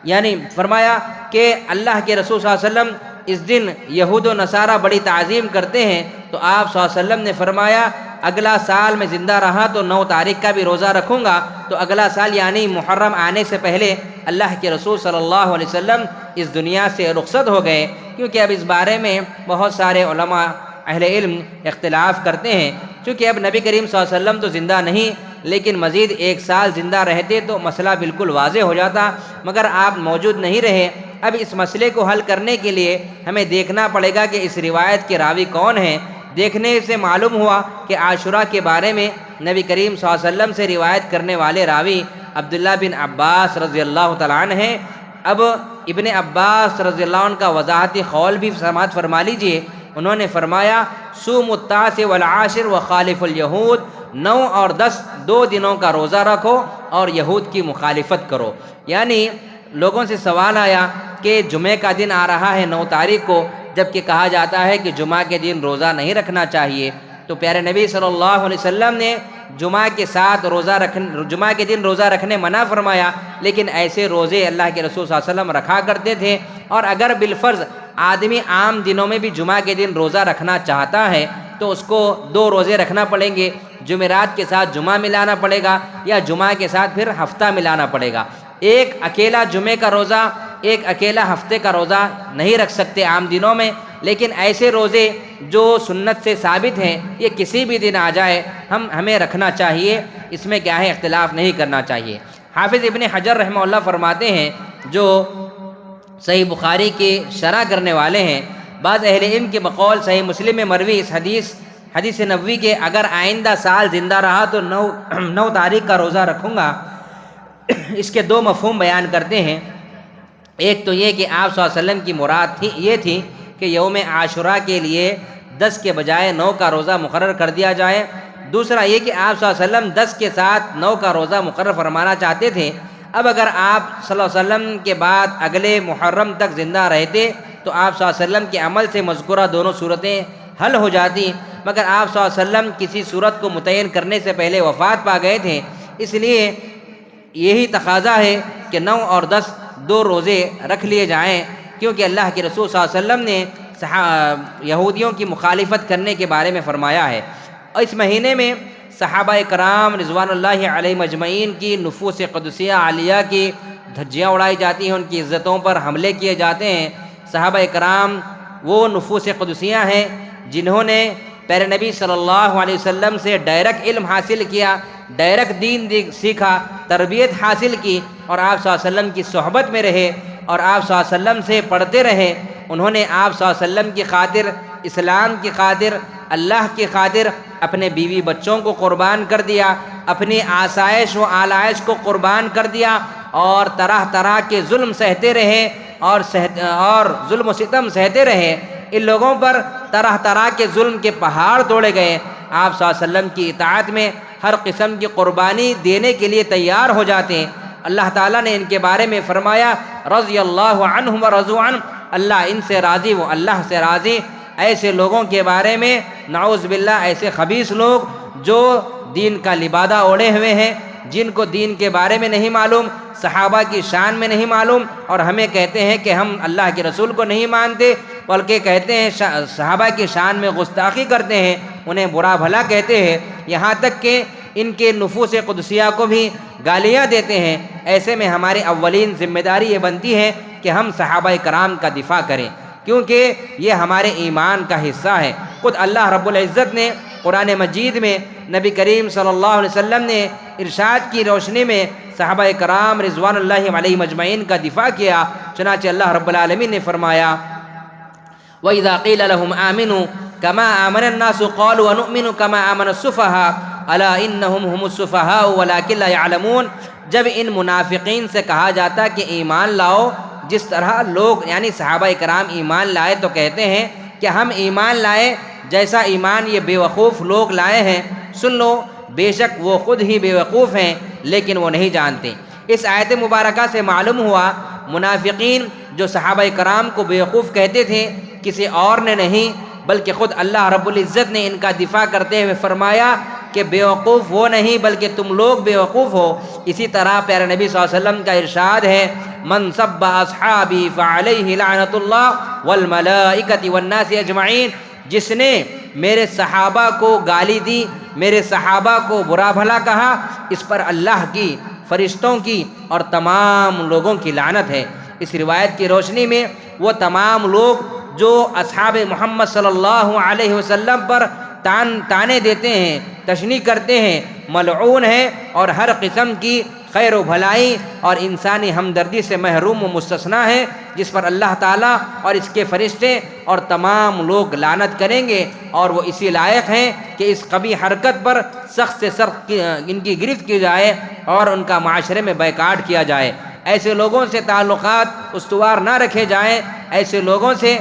یعنی فرمایا کہ اللہ کے رسول صلی اللہ علیہ وسلم اس دن یہود و نصارہ بڑی تعظیم کرتے ہیں، تو آپ صلی اللہ علیہ وسلم نے فرمایا اگلا سال میں زندہ رہا تو 9 تاریخ کا بھی روزہ رکھوں گا۔ تو اگلا سال یعنی محرم آنے سے پہلے اللہ کے رسول صلی اللہ علیہ وسلم اس دنیا سے رخصت ہو گئے، کیونکہ اب اس بارے میں بہت سارے علماء اہل علم اختلاف کرتے ہیں، چونکہ اب نبی کریم صلی اللہ علیہ وسلم تو زندہ نہیں، لیکن مزید 1 سال زندہ رہتے تو مسئلہ بالکل واضح ہو جاتا، مگر آپ موجود نہیں رہے۔ اب اس مسئلے کو حل کرنے کے لیے ہمیں دیکھنا پڑے گا کہ اس روایت کے راوی کون ہیں۔ دیکھنے سے معلوم ہوا کہ عاشوراء کے بارے میں نبی کریم صلی اللہ علیہ وسلم سے روایت کرنے والے راوی عبداللہ بن عباس رضی اللہ تعالیٰ عنہ ہیں۔ اب ابن عباس رضی اللہ عنہ کا وضاحتی قول بھی سماعت فرما لیجئے۔ انہوں نے فرمایا صوموا التاسع والعاشر وخالفوا الیہود، 9 اور 10 2 دنوں کا روزہ رکھو اور یہود کی مخالفت کرو۔ یعنی لوگوں سے سوال آیا کہ جمعہ کا دن آ رہا ہے 9 تاریخ کو، جبکہ کہا جاتا ہے کہ جمعہ کے دن روزہ نہیں رکھنا چاہیے، تو پیارے نبی صلی اللہ علیہ وسلم نے جمعہ کے دن روزہ رکھنے منع فرمایا، لیکن ایسے روزے اللہ کے رسول صلی اللہ علیہ وسلم رکھا کرتے تھے۔ اور اگر بالفرض آدمی عام دنوں میں بھی جمعہ کے دن روزہ رکھنا چاہتا ہے تو اس کو 2 روزے رکھنا پڑیں گے، جمعرات کے ساتھ جمعہ ملانا پڑے گا یا جمعہ کے ساتھ پھر ہفتہ ملانا پڑے گا۔ ایک اکیلا جمعے کا روزہ، ایک اکیلا ہفتے کا روزہ نہیں رکھ سکتے عام دنوں میں، لیکن ایسے روزے جو سنت سے ثابت ہیں یہ کسی بھی دن آ جائے ہمیں رکھنا چاہیے، اس میں کیا ہے اختلاف نہیں کرنا چاہیے۔ حافظ ابن حجر رحمہ اللہ فرماتے ہیں، جو صحیح بخاری کے شرح کرنے والے ہیں، بعض اہل علم کے بقول صحیح مسلم میں مروی اس حدیث نبوی کے اگر آئندہ سال زندہ رہا تو 9 تاریخ کا روزہ رکھوں گا، اس کے 2 مفہوم بیان کرتے ہیں۔ ایک تو یہ کہ آپ صلی اللہ علیہ وسلم کی مراد یہ تھی کہ یوم عاشوراء کے لیے 10 کے بجائے 9 کا روزہ مقرر کر دیا جائے۔ دوسرا یہ کہ آپ صلی اللہ علیہ وسلم 10 کے ساتھ 9 کا روزہ مقرر فرمانا چاہتے تھے۔ اب اگر آپ صلی اللہ علیہ وسلم کے بعد اگلے محرم تک زندہ رہتے تو آپ صلی اللہ علیہ وسلم کے عمل سے مذکورہ دونوں صورتیں حل ہو جاتی، مگر آپ صلی اللہ علیہ وسلم کسی صورت کو متعین کرنے سے پہلے وفات پا گئے تھے، اس لیے یہی تقاضا ہے کہ 9 اور 10 2 روزے رکھ لیے جائیں، کیونکہ اللہ کے رسول صلی اللہ علیہ وسلم نے یہودیوں کی مخالفت کرنے کے بارے میں فرمایا ہے۔ اور اس مہینے میں صحابہ کرام رضوان اللہ علیہ مجمعین کی نفوس قدسیہ عالیہ کی دھجیاں اڑائی جاتی ہیں، ان کی عزتوں پر حملے کیے جاتے ہیں۔ صحابہ کرام وہ نفوس قدسیہ ہیں جنہوں نے پیارے نبی صلی اللہ علیہ وسلم سے ڈائریکٹ علم حاصل کیا، ڈائریکٹ دین سیکھا، تربیت حاصل کی، اور آپ صلی اللہ علیہ وسلم کی صحبت میں رہے اور آپ صلی اللہ علیہ وسلم سے پڑھتے رہے۔ انہوں نے آپ صلی اللہ علیہ وسلم کی خاطر، اسلام کی خاطر، اللہ کی خاطر اپنے بیوی بچوں کو قربان کر دیا، اپنی آسائش و آلائش کو قربان کر دیا، اور طرح طرح کے ظلم سہتے رہے اور ظلم و ستم سہتے رہے۔ ان لوگوں پر طرح طرح کے ظلم کے پہاڑ توڑے گئے۔ آپ صلی اللہ علیہ وسلم کی اطاعت میں ہر قسم کی قربانی دینے کے لیے تیار ہو جاتے ہیں۔ اللہ تعالیٰ نے ان کے بارے میں فرمایا رضی اللہ عنہم ورضوا عنہ، اللہ ان سے راضی، وہ اللہ سے راضی۔ ایسے لوگوں کے بارے میں نعوذ باللہ، ایسے خبیث لوگ جو دین کا لبادہ اوڑھے ہوئے ہیں، جن کو دین کے بارے میں نہیں معلوم، صحابہ کی شان میں نہیں معلوم، اور ہمیں کہتے ہیں کہ ہم اللہ کے رسول کو نہیں مانتے، بلکہ کہتے ہیں صحابہ کی شان میں گستاخی کرتے ہیں، انہیں برا بھلا کہتے ہیں، یہاں تک کہ ان کے نفوس قدسیہ کو بھی گالیاں دیتے ہیں۔ ایسے میں ہماری اولین ذمہ داری یہ بنتی ہے کہ ہم صحابہ کرام کا دفاع کریں، کیونکہ یہ ہمارے ایمان کا حصہ ہے۔ خود اللہ رب العزت نے قرآن مجید میں نبی کریم صلی اللہ علیہ وسلم نے ارشاد کی روشنی میں صحابہ کرام رضوان اللہ علیہم اجمعین کا دفاع کیا۔ چنانچہ اللہ رب العالمین نے فرمایا وَإِذَا قِيلَ لَهُمْ آمِنُوا كَمَا آمَنَ النَّاسُ قَالُوا وَنُؤْمِنُ كَمَا آمَنَ السُّفَهَاءُ أَلَا إِنَّهُمْ هُمُ السُّفَهَاءُ وَلَكِنْ لَا يَعْلَمُونَ، جب ان منافقین سے کہا جاتا کہ ایمان لاؤ، جس طرح لوگ یعنی صحابہ کرام ایمان لائے تو کہتے ہیں کہ ہم ایمان لائے جیسا ایمان یہ بے وقوف لوگ لائے ہیں، سن لو بے شک وہ خود ہی بے وقوف ہیں لیکن وہ نہیں جانتے۔ اس آیت مبارکہ سے معلوم ہوا منافقین جو صحابہ کرام کو بے وقوف کہتے تھے، کسی اور نے نہیں بلکہ خود اللہ رب العزت نے ان کا دفاع کرتے ہوئے فرمایا کہ بے وقوف وہ نہیں بلکہ تم لوگ بے وقوف ہو۔ اسی طرح پیارے نبی صلی اللہ علیہ وسلم کا ارشاد ہے من سب اصحابی فعلیہ لعنت اللہ والملائکۃ والناس اجمعین، جس نے میرے صحابہ کو گالی دی، میرے صحابہ کو برا بھلا کہا، اس پر اللہ کی، فرشتوں کی اور تمام لوگوں کی لعنت ہے۔ اس روایت کی روشنی میں وہ تمام لوگ جو اصحاب محمد صلی اللہ علیہ وسلم پر تانے دیتے ہیں، تشنیع کرتے ہیں، ملعون ہیں اور ہر قسم کی خیر و بھلائی اور انسانی ہمدردی سے محروم و مستثنیٰ ہے، جس پر اللہ تعالیٰ اور اس کے فرشتے اور تمام لوگ لعنت کریں گے، اور وہ اسی لائق ہیں کہ اس قبیح حرکت پر سخت سے سخت ان کی گرفت کی جائے اور ان کا معاشرے میں بائیکاٹ کیا جائے۔ ایسے لوگوں سے تعلقات استوار نہ رکھے جائیں، ایسے لوگوں سے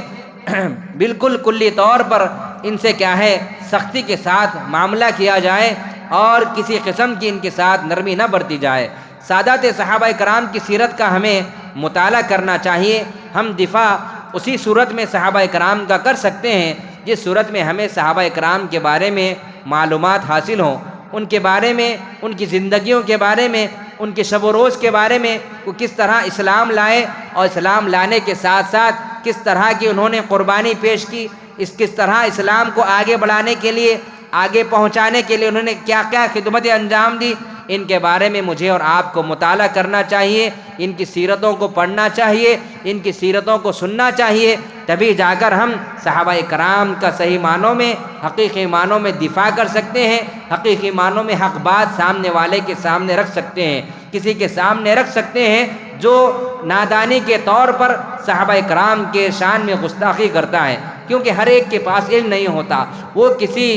بالکل کلی طور پر ان سے کیا ہے سختی کے ساتھ معاملہ کیا جائے اور کسی قسم کی ان کے ساتھ نرمی نہ برتی جائے۔ سادات صحابہ کرام کی سیرت کا ہمیں مطالعہ کرنا چاہیے۔ ہم دفاع اسی صورت میں صحابہ کرام کا کر سکتے ہیں جس صورت میں ہمیں صحابہ کرام کے بارے میں معلومات حاصل ہوں، ان کے بارے میں، ان کی زندگیوں کے بارے میں، ان کے شب و روز کے بارے میں، وہ کس طرح اسلام لائے اور اسلام لانے کے ساتھ ساتھ کس طرح کی انہوں نے قربانی پیش کی، کس طرح اسلام کو آگے بڑھانے کے لیے، آگے پہنچانے کے لیے انہوں نے کیا کیا خدمتیں انجام دی، ان کے بارے میں مجھے اور آپ کو مطالعہ کرنا چاہیے، ان کی سیرتوں کو پڑھنا چاہیے، ان کی سیرتوں کو سننا چاہیے، تبھی جا کر ہم صحابہ کرام کا صحیح معنوں میں، حقیقی معنوں میں دفاع کر سکتے ہیں، حقیقی معنوں میں حق بات سامنے والے کے سامنے رکھ سکتے ہیں، کسی کے سامنے رکھ سکتے ہیں جو نادانی کے طور پر صحابہ کرام کے شان میں گستاخی کرتا ہے، کیونکہ ہر ایک کے پاس علم نہیں ہوتا، وہ کسی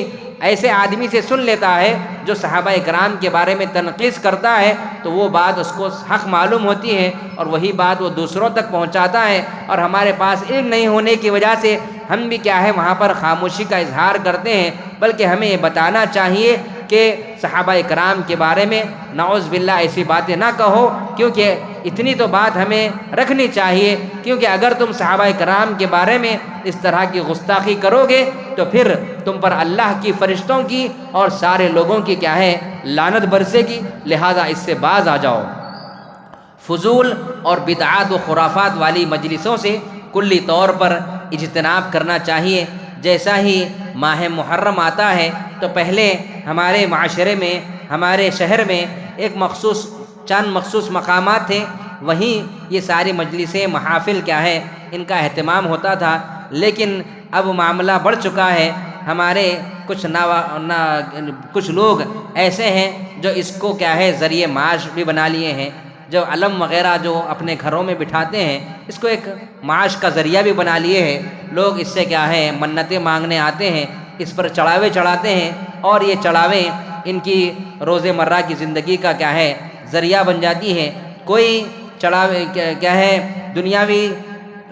ایسے آدمی سے سن لیتا ہے جو صحابہ کرام کے بارے میں تنقیص کرتا ہے تو وہ بات اس کو حق معلوم ہوتی ہے اور وہی بات وہ دوسروں تک پہنچاتا ہے، اور ہمارے پاس علم نہیں ہونے کی وجہ سے ہم بھی کیا ہے وہاں پر خاموشی کا اظہار کرتے ہیں، بلکہ ہمیں یہ بتانا چاہیے کہ صحابہ کرام کے بارے میں نعوذ باللہ ایسی باتیں نہ کہو، کیونکہ اتنی تو بات ہمیں رکھنی چاہیے، کیونکہ اگر تم صحابہ کرام کے بارے میں اس طرح کی گستاخی کرو گے تو پھر تم پر اللہ کی، فرشتوں کی اور سارے لوگوں کی کیا ہے لعنت برسے گی، لہذا اس سے باز آ جاؤ۔ فضول اور بدعات و خرافات والی مجلسوں سے کلی طور پر اجتناب کرنا چاہیے۔ جیسا ہی ماہ محرم آتا ہے تو پہلے ہمارے معاشرے میں، ہمارے شہر میں ایک چند مخصوص مقامات تھے، وہیں یہ ساری مجلسیں، محافل کیا ہے ان کا اہتمام ہوتا تھا، لیکن اب معاملہ بڑھ چکا ہے۔ ہمارے کچھ لوگ ایسے ہیں جو اس کو کیا ہے ذریعہ معاش بھی بنا لیے ہیں، جو علم وغیرہ جو اپنے گھروں میں بٹھاتے ہیں اس کو ایک معاش کا ذریعہ بھی بنا لیے ہیں۔ لوگ اس سے کیا ہے منتیں مانگنے آتے ہیں، اس پر چڑھاوے چڑھاتے ہیں، اور یہ چڑھاوے ان کی روز مرہ کی زندگی کا کیا ہے ذریعہ بن جاتی ہے۔ کوئی چڑھاوے کیا ہے دنیاوی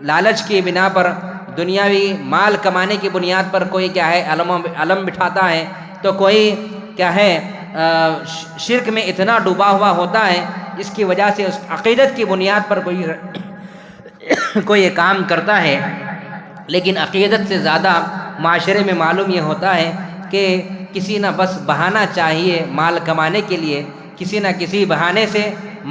لالچ کی بنا پر، دنیاوی مال کمانے کی بنیاد پر کوئی کیا ہے علم بٹھاتا ہے، تو کوئی کیا ہے شرک میں اتنا ڈوبا ہوا ہوتا ہے جس کی وجہ سے اس عقیدت کی بنیاد پر کوئی یہ کام کرتا ہے۔ لیکن عقیدت سے زیادہ معاشرے میں معلوم یہ ہوتا ہے کہ کسی نہ بس بہانہ چاہیے مال کمانے کے لیے، کسی نہ کسی بہانے سے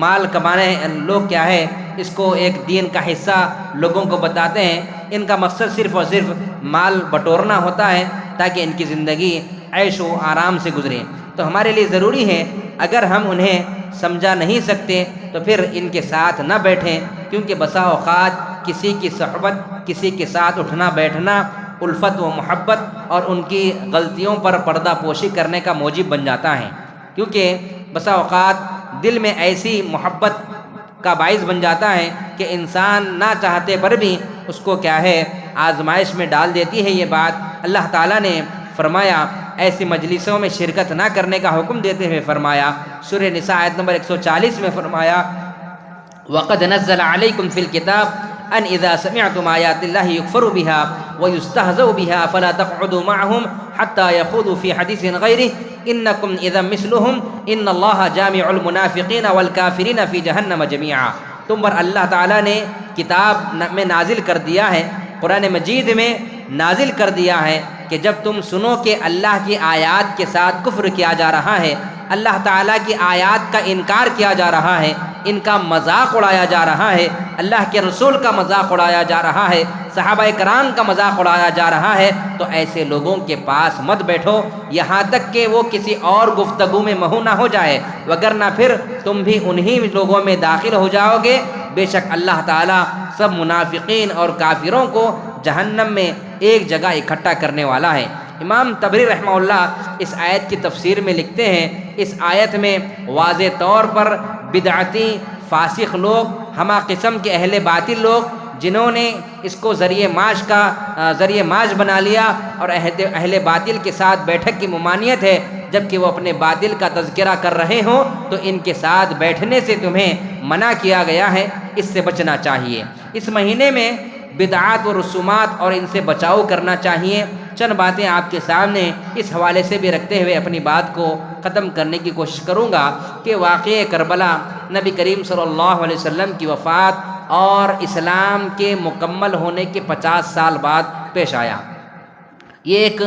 مال کمانے لوگ کیا ہے اس کو ایک دین کا حصہ لوگوں کو بتاتے ہیں۔ ان کا مقصد صرف اور صرف مال بٹورنا ہوتا ہے تاکہ ان کی زندگی عیش و آرام سے گزرے۔ تو ہمارے لیے ضروری ہے اگر ہم انہیں سمجھا نہیں سکتے تو پھر ان کے ساتھ نہ بیٹھیں، کیونکہ بسا اوقات کسی کی صحبت، کسی کے ساتھ اٹھنا بیٹھنا الفت و محبت اور ان کی غلطیوں پر پردہ پوشی کرنے کا موجب بن جاتا ہے، کیونکہ بسا اوقات دل میں ایسی محبت کا باعث بن جاتا ہے کہ انسان نہ چاہتے پر بھی اس کو کیا ہے آزمائش میں ڈال دیتی ہے۔ یہ بات اللہ تعالیٰ نے فرمایا، ایسی مجلسوں میں شرکت نہ کرنے کا حکم دیتے ہوئے فرمایا، سورہ نساء آیت نمبر 140 میں فرمایا، وَقَدْ نَزَّلَ عَلَيْكُمْ فِي الْكِتَابِ أَنْ إِذَا سَمِعْتُمْ آيَاتِ اللَّهِ يُكْفَرُ بِهَا وَيُسْتَهْزَأُ بِهَا فَلَا تَقْعُدُوا مَعَهُمْ حَتَّى يَخُوضُوا فِي حَدِيثٍ غَيْرِهِ إِنَّكُمْ إِذًا مِثْلُهُمْ إِنَّ اللَّهَ جَامِعُ الْمُنَافِقِينَ وَالْكَافِرِينَ فِي جَهَنَّمَ جَمِيعًا۔ تم پر اللہ تعالیٰ نے کتاب میں نازل کر دیا ہے، قرآن مجید میں نازل کر دیا ہے کہ جب تم سنو کہ اللہ کی آیات کے ساتھ کفر کیا جا رہا ہے، اللہ تعالیٰ کی آیات کا انکار کیا جا رہا ہے، ان کا مذاق اڑایا جا رہا ہے، اللہ کے رسول کا مذاق اڑایا جا رہا ہے، صحابہ کرام کا مذاق اڑایا جا رہا ہے، تو ایسے لوگوں کے پاس مت بیٹھو یہاں تک کہ وہ کسی اور گفتگو میں مہو نہ ہو جائے، وگرنہ پھر تم بھی انہی لوگوں میں داخل ہو جاؤ گے۔ بے شک اللہ تعالیٰ سب منافقین اور کافروں کو جہنم میں ایک جگہ اکٹھا کرنے والا ہے۔ امام طبری رحمہ اللہ اس آیت کی تفسیر میں لکھتے ہیں، اس آیت میں واضح طور پر بدعتی فاسق لوگ، ہمہ قسم کے اہل باطل لوگ جنہوں نے اس کو ذریعہ معاش بنا لیا اور اہل باطل کے ساتھ بیٹھک کی ممانعت ہے، جبکہ وہ اپنے باطل کا تذکرہ کر رہے ہوں تو ان کے ساتھ بیٹھنے سے تمہیں منع کیا گیا ہے، اس سے بچنا چاہیے۔ اس مہینے میں بدعات و رسومات اور ان سے بچاؤ کرنا چاہیے۔ چند باتیں آپ کے سامنے اس حوالے سے بھی رکھتے ہوئے اپنی بات کو ختم کرنے کی کوشش کروں گا کہ واقعہ کربلا نبی کریم صلی اللہ علیہ وسلم کی وفات اور اسلام کے مکمل ہونے کے 50 سال بعد پیش آیا۔ یہ ایک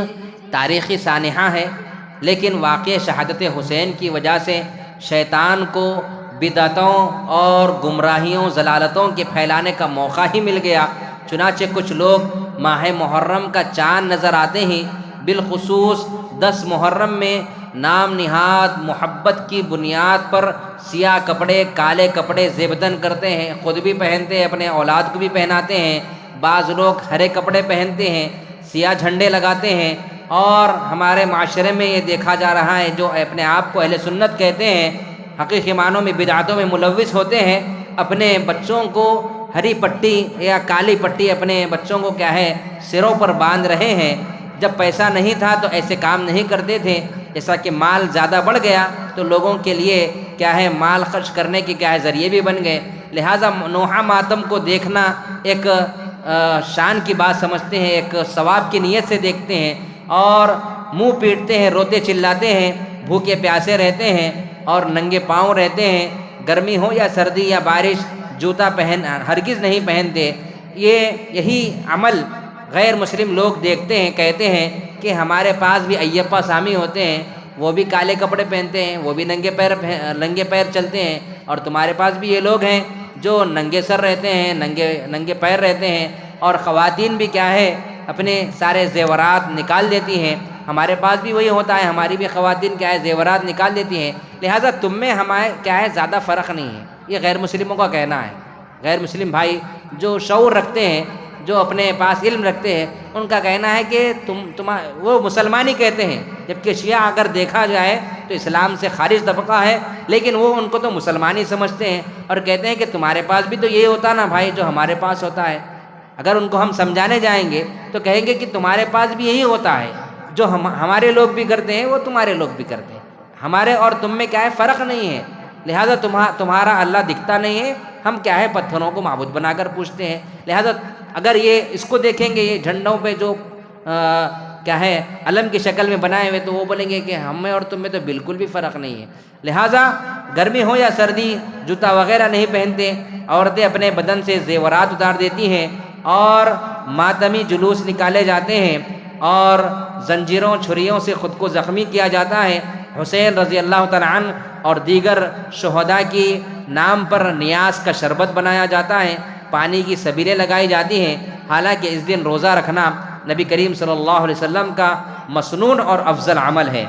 تاریخی سانحہ ہے، لیکن واقع شہادت حسین کی وجہ سے شیطان کو بدعتوں اور گمراہیوں ضلالتوں کے پھیلانے کا موقع ہی مل گیا۔ چنانچہ کچھ لوگ ماہ محرم کا چاند نظر آتے ہی بالخصوص 10 محرم میں نام نہاد محبت کی بنیاد پر سیاہ کپڑے، کالے کپڑے زیبدن کرتے ہیں، خود بھی پہنتے ہیں، اپنے اولاد کو بھی پہناتے ہیں۔ بعض لوگ ہرے کپڑے پہنتے ہیں، سیاہ جھنڈے لگاتے ہیں، اور ہمارے معاشرے میں یہ دیکھا جا رہا ہے جو اپنے آپ کو اہل سنت کہتے ہیں، حقیقی معنوں میں بدعتوں میں ملوث ہوتے ہیں، اپنے بچوں کو ہری پٹی یا کالی پٹی اپنے بچوں کو کیا ہے سروں پر باندھ رہے ہیں۔ جب پیسہ نہیں تھا تو ایسے کام نہیں کرتے تھے، جیسا کہ مال زیادہ بڑھ گیا تو لوگوں کے لیے کیا ہے مال خرچ کرنے کے کیا ہے ذریعے بھی بن گئے، لہٰذا نوحہ ماتم کو دیکھنا ایک شان کی بات سمجھتے ہیں، ایک ثواب کی نیت سے دیکھتے ہیں، اور منہ پیٹتے ہیں، روتے چلاتے ہیں، بھوکے پیاسے رہتے ہیں اور ننگے پاؤں رہتے ہیں، گرمی ہو یا سردی یا بارش، جوتا ہرگز نہیں پہنتے۔ یہی عمل غیر مسلم لوگ دیکھتے ہیں، کہتے ہیں کہ ہمارے پاس بھی ایپا سامی ہوتے ہیں، وہ بھی کالے کپڑے پہنتے ہیں، وہ بھی ننگے پیر چلتے ہیں، اور تمہارے پاس بھی یہ لوگ ہیں جو ننگے سر رہتے ہیں، ننگے پیر رہتے ہیں، اور خواتین بھی کیا ہے اپنے سارے زیورات نکال دیتی ہیں۔ ہمارے پاس بھی وہی ہوتا ہے، ہماری بھی خواتین کیا ہے زیورات نکال دیتی ہیں، لہٰذا تم میں ہمارے کیا ہے زیادہ فرق نہیں ہے۔ یہ غیر مسلموں کا کہنا ہے۔ غیر مسلم بھائی جو شعور رکھتے ہیں، جو اپنے پاس علم رکھتے ہیں، ان کا کہنا ہے کہ وہ مسلمان ہی کہتے ہیں، جبکہ شیعہ اگر دیکھا جائے تو اسلام سے خارج طبقہ ہے، لیکن وہ ان کو تو مسلمان ہی سمجھتے ہیں اور کہتے ہیں کہ تمہارے پاس بھی تو یہ ہوتا نا بھائی جو ہمارے پاس ہوتا ہے۔ اگر ان کو ہم سمجھانے جائیں گے تو کہیں گے کہ تمہارے پاس بھی یہی ہوتا ہے جو ہمارے لوگ بھی کرتے ہیں وہ تمہارے لوگ بھی کرتے ہیں، ہمارے اور تم میں کیا ہے فرق نہیں ہے، لہٰذا تمہارا اللہ دکھتا نہیں ہے، ہم کیا ہے پتھروں کو معبود بنا کر پوجتے ہیں، لہٰذا اگر یہ اس کو دیکھیں گے یہ جھنڈوں پہ جو کیا ہے علم کی شکل میں بنائے ہوئے، تو وہ بولیں گے کہ ہم میں اور تم میں تو بالکل بھی فرق نہیں ہے، لہٰذا گرمی ہو یا سردی جوتا وغیرہ نہیں پہنتے، عورتیں اپنے بدن سے زیورات اتار دیتی ہیں اور ماتمی جلوس نکالے جاتے ہیں اور زنجیروں چھریوں سے خود کو زخمی کیا جاتا ہے، حسین رضی اللہ تعالیٰ عنہ اور دیگر شہداء کی نام پر نیاز کا شربت بنایا جاتا ہے، پانی کی سبیلیں لگائی جاتی ہیں، حالانکہ اس دن روزہ رکھنا نبی کریم صلی اللہ علیہ وسلم کا مسنون اور افضل عمل ہے،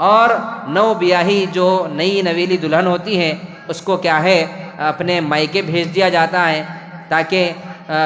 اور نو بیاہی جو نئی نویلی دلہن ہوتی ہے اس کو کیا ہے اپنے مائکے بھیج دیا جاتا ہے تاکہ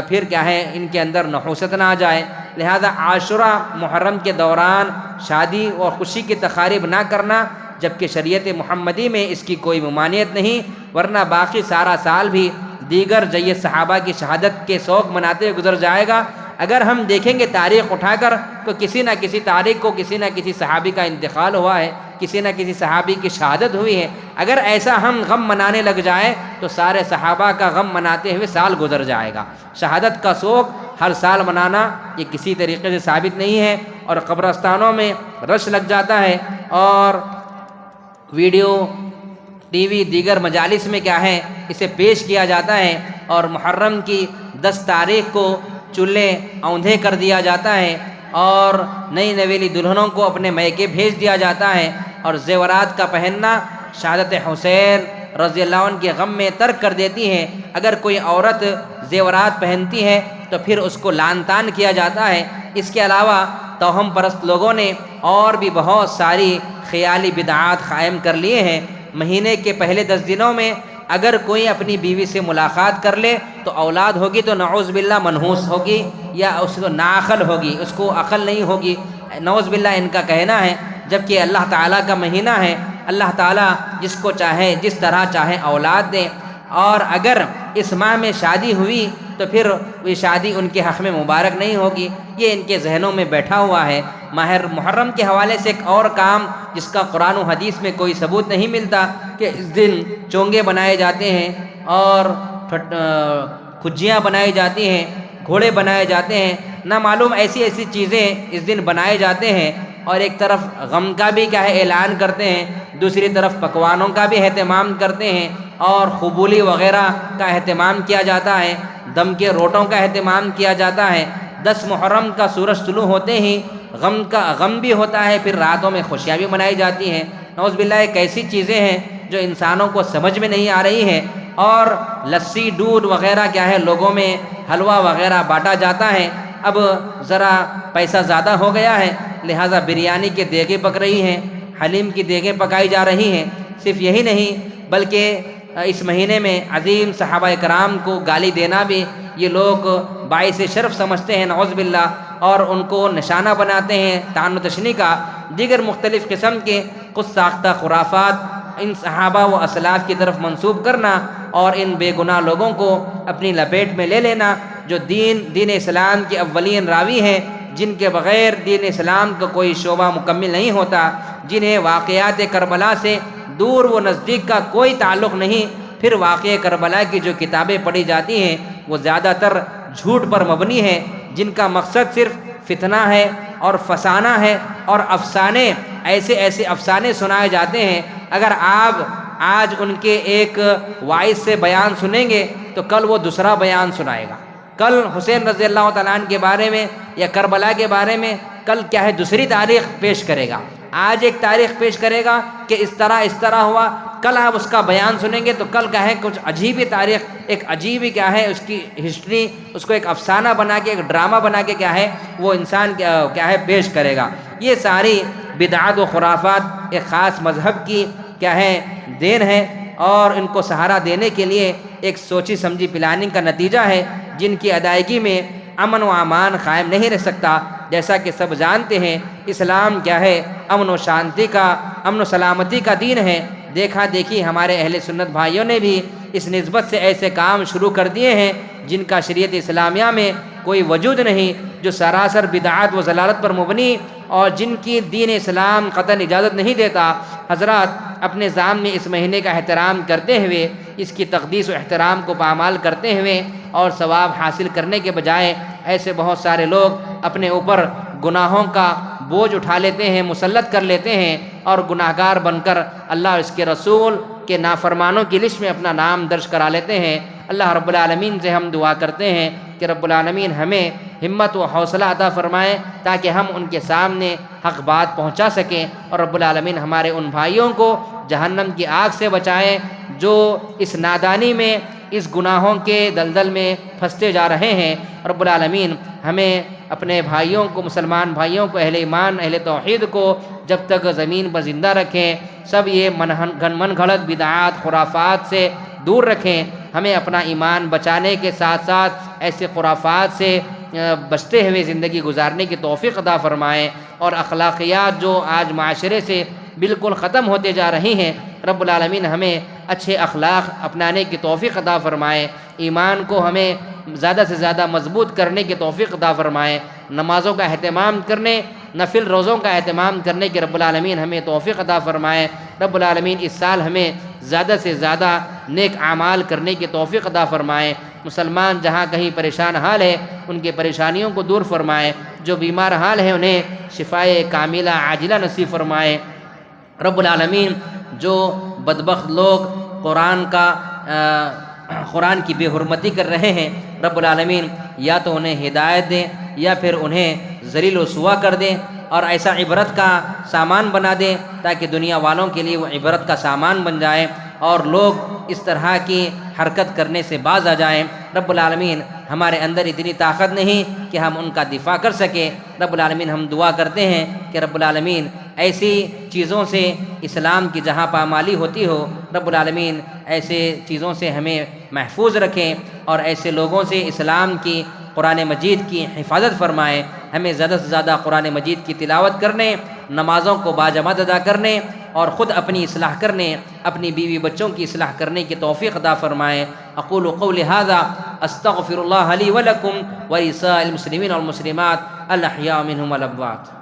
پھر کیا ہے ان کے اندر نحوست نہ آ جائے، لہذا عاشورہ محرم کے دوران شادی اور خوشی کی تقاریب نہ کرنا، جبکہ شریعت محمدی میں اس کی کوئی ممانعت نہیں، ورنہ باقی سارا سال بھی دیگر جید صحابہ کی شہادت کے شوق مناتے ہوئے گزر جائے گا۔ اگر ہم دیکھیں گے تاریخ اٹھا کر تو کسی نہ کسی تاریخ کو کسی نہ کسی صحابی کا انتقال ہوا ہے، کسی نہ کسی صحابی کی شہادت ہوئی ہے، اگر ایسا ہم غم منانے لگ جائیں تو سارے صحابہ کا غم مناتے ہوئے سال گزر جائے گا۔ شہادت کا شوق ہر سال منانا یہ کسی طریقے سے ثابت نہیں ہے، اور قبرستانوں میں رش لگ جاتا ہے اور ویڈیو ٹی وی دیگر مجالس میں کیا ہے اسے پیش کیا جاتا ہے، اور محرم کی 10 تاریخ کو چولہے اوندھے کر دیا جاتا ہے اور نئی نویلی دلہنوں کو اپنے میکے بھیج دیا جاتا ہے، اور زیورات کا پہننا شہادت حسین رضی اللہ عنہ کے غم میں ترک کر دیتی ہیں۔ اگر کوئی عورت زیورات پہنتی ہے تو پھر اس کو لعن طعن کیا جاتا ہے۔ اس کے علاوہ توہم پرست لوگوں نے اور بھی بہت ساری خیالی بدعات قائم کر لیے ہیں۔ مہینے کے پہلے 10 دنوں میں اگر کوئی اپنی بیوی سے ملاقات کر لے تو اولاد ہوگی تو نعوذ باللہ منحوس ہوگی یا اس کو ناعقل ہوگی، اس کو عقل نہیں ہوگی، نعوذ باللہ ان کا کہنا ہے، جبکہ اللہ تعالیٰ کا مہینہ ہے، اللہ تعالیٰ جس کو چاہے جس طرح چاہے اولاد دے، اور اگر اس ماہ میں شادی ہوئی تو پھر یہ شادی ان کے حق میں مبارک نہیں ہوگی، یہ ان کے ذہنوں میں بیٹھا ہوا ہے۔ ماہ محرم کے حوالے سے ایک اور کام جس کا قرآن و حدیث میں کوئی ثبوت نہیں ملتا کہ اس دن چونگے بنائے جاتے ہیں اور کھجیاں بنائی جاتی ہیں، گھوڑے بنائے جاتے ہیں، نہ معلوم ایسی چیزیں اس دن بنائے جاتے ہیں، اور ایک طرف غم کا بھی کیا ہے اعلان کرتے ہیں، دوسری طرف پکوانوں کا بھی اہتمام کرتے ہیں، اور قبولی وغیرہ کا اہتمام کیا جاتا ہے، دم کے روٹوں کا اہتمام کیا جاتا ہے۔ 10 محرم کا سورج طلوع ہوتے ہی غم بھی ہوتا ہے، پھر راتوں میں خوشیاں بھی منائی جاتی ہیں۔ نعوذ باللہ ایک ایسی چیزیں ہیں جو انسانوں کو سمجھ میں نہیں آ رہی ہیں، اور لسی دودھ وغیرہ کیا ہے لوگوں میں حلوہ وغیرہ بانٹا جاتا ہے۔ اب ذرا پیسہ زیادہ ہو گیا ہے، لہٰذا بریانی کے دیگیں پک رہی ہیں، حلیم کی دیگیں پکائی جا رہی ہیں۔ صرف یہی نہیں بلکہ اس مہینے میں عظیم صحابہ کرام کو گالی دینا بھی یہ لوگ باعث شرف سمجھتے ہیں، نعوذ باللہ، اور ان کو نشانہ بناتے ہیں طعن و تشنیع کا۔ دیگر مختلف قسم کے خود ساختہ خرافات ان صحابہ و اسلاف کی طرف منسوب کرنا اور ان بے گناہ لوگوں کو اپنی لپیٹ میں لے لینا جو دین اسلام کے اولین راوی ہیں، جن کے بغیر دین اسلام کا کوئی شعبہ مکمل نہیں ہوتا، جنہیں واقعات کربلا سے دور و نزدیک کا کوئی تعلق نہیں، پھر واقعہ کربلا کی جو کتابیں پڑھی جاتی ہیں وہ زیادہ تر جھوٹ پر مبنی ہیں، جن کا مقصد صرف فتنہ ہے اور فسانہ ہے، اور افسانے ایسے افسانے سنائے جاتے ہیں۔ اگر آپ آج ان کے ایک وائس سے بیان سنیں گے تو کل وہ دوسرا بیان سنائے گا، کل حسین رضی اللہ تعالیٰ عنہ کے بارے میں یا کربلا کے بارے میں کل کیا ہے دوسری تاریخ پیش کرے گا، آج ایک تاریخ پیش کرے گا کہ اس طرح ہوا، کل آپ اس کا بیان سنیں گے تو کل کیا ہے کچھ عجیب ہی تاریخ، ایک عجیب ہی کیا ہے اس کی ہسٹری، اس کو ایک افسانہ بنا کے ایک ڈرامہ بنا کے کیا ہے وہ انسان کیا ہے پیش کرے گا۔ یہ ساری بدعات و خرافات ایک خاص مذہب کی کیا ہے دین ہے، اور ان کو سہارا دینے کے لیے ایک سوچی سمجھی پلاننگ کا نتیجہ ہے، جن کی ادائیگی میں امن و امان قائم نہیں رہ سکتا۔ جیسا کہ سب جانتے ہیں اسلام کیا ہے امن و سلامتی کا دین ہے۔ دیکھا دیکھی ہمارے اہل سنت بھائیوں نے بھی اس نسبت سے ایسے کام شروع کر دیے ہیں جن کا شریعت اسلامیہ میں کوئی وجود نہیں، جو سراسر بدعات و ضلالت پر مبنی اور جن کی دین اسلام قطعاً اجازت نہیں دیتا۔ حضرات اپنے ذام میں اس مہینے کا احترام کرتے ہوئے، اس کی تقدیس و احترام کو پامال کرتے ہوئے اور ثواب حاصل کرنے کے بجائے ایسے بہت سارے لوگ اپنے اوپر گناہوں کا بوجھ اٹھا لیتے ہیں، مسلط کر لیتے ہیں اور گناہگار بن کر اللہ اور اس کے رسول کے نافرمانوں کی لسٹ میں اپنا نام درج کرا لیتے ہیں۔ اللہ رب العالمین سے ہم دعا کرتے ہیں کہ رب العالمین ہمیں ہمت و حوصلہ عطا فرمائے تاکہ ہم ان کے سامنے حق بات پہنچا سکیں، اور رب العالمین ہمارے ان بھائیوں کو جہنم کی آگ سے بچائیں جو اس نادانی میں، اس گناہوں کے دلدل میں پھنستے جا رہے ہیں۔ رب العالمین ہمیں اپنے بھائیوں کو، مسلمان بھائیوں کو، اہل ایمان اہل توحید کو جب تک زمین پر زندہ رکھیں، سب یہ من گھڑت بدعات خرافات سے دور رکھیں۔ ہمیں اپنا ایمان بچانے کے ساتھ ساتھ ایسے خرافات سے بچتے ہوئے زندگی گزارنے کی توفیق عطا فرمائیں، اور اخلاقیات جو آج معاشرے سے بالکل ختم ہوتے جا رہی ہیں، رب العالمین ہمیں اچھے اخلاق اپنانے کی توفیق عطا فرمائے، ایمان کو ہمیں زیادہ سے زیادہ مضبوط کرنے کی توفیق عطا فرمائے، نمازوں کا اہتمام کرنے، نفل روزوں کا اہتمام کرنے کی رب العالمین ہمیں توفیق عطا فرمائے۔ رب العالمین اس سال ہمیں زیادہ سے زیادہ نیک اعمال کرنے کی توفیق عطا فرمائے۔ مسلمان جہاں کہیں پریشان حال ہے ان کی پریشانیوں کو دور فرمائے، جو بیمار حال ہے انہیں شفائے کاملہ عاجلہ نصیب فرمائے۔ رب العالمین جو بدبخت لوگ قرآن کی بے حرمتی کر رہے ہیں، رب العالمین یا تو انہیں ہدایت دیں یا پھر انہیں ذلیل و رسوا کر دیں، اور ایسا عبرت کا سامان بنا دیں تاکہ دنیا والوں کے لیے وہ عبرت کا سامان بن جائے اور لوگ اس طرح کی حرکت کرنے سے باز آ جائیں۔ رب العالمین ہمارے اندر اتنی طاقت نہیں کہ ہم ان کا دفاع کر سکیں۔ رب العالمین ہم دعا کرتے ہیں کہ رب العالمین ایسی چیزوں سے اسلام کی جہاں پامالی ہوتی ہو، رب العالمین ایسے چیزوں سے ہمیں محفوظ رکھیں اور ایسے لوگوں سے اسلام کی، قرآن مجید کی حفاظت فرمائے۔ ہمیں زیادہ سے زیادہ قرآن مجید کی تلاوت کرنے، نمازوں کو باجماعت ادا کرنے اور خود اپنی اصلاح کرنے، اپنی بیوی بچوں کی اصلاح کرنے کی توفیق عطا فرمائے۔ اقول قولی ھذا استغفر اللہ لی ولکم ولسائر المسلمین والمسلمات الاحیاء منہم والاموات۔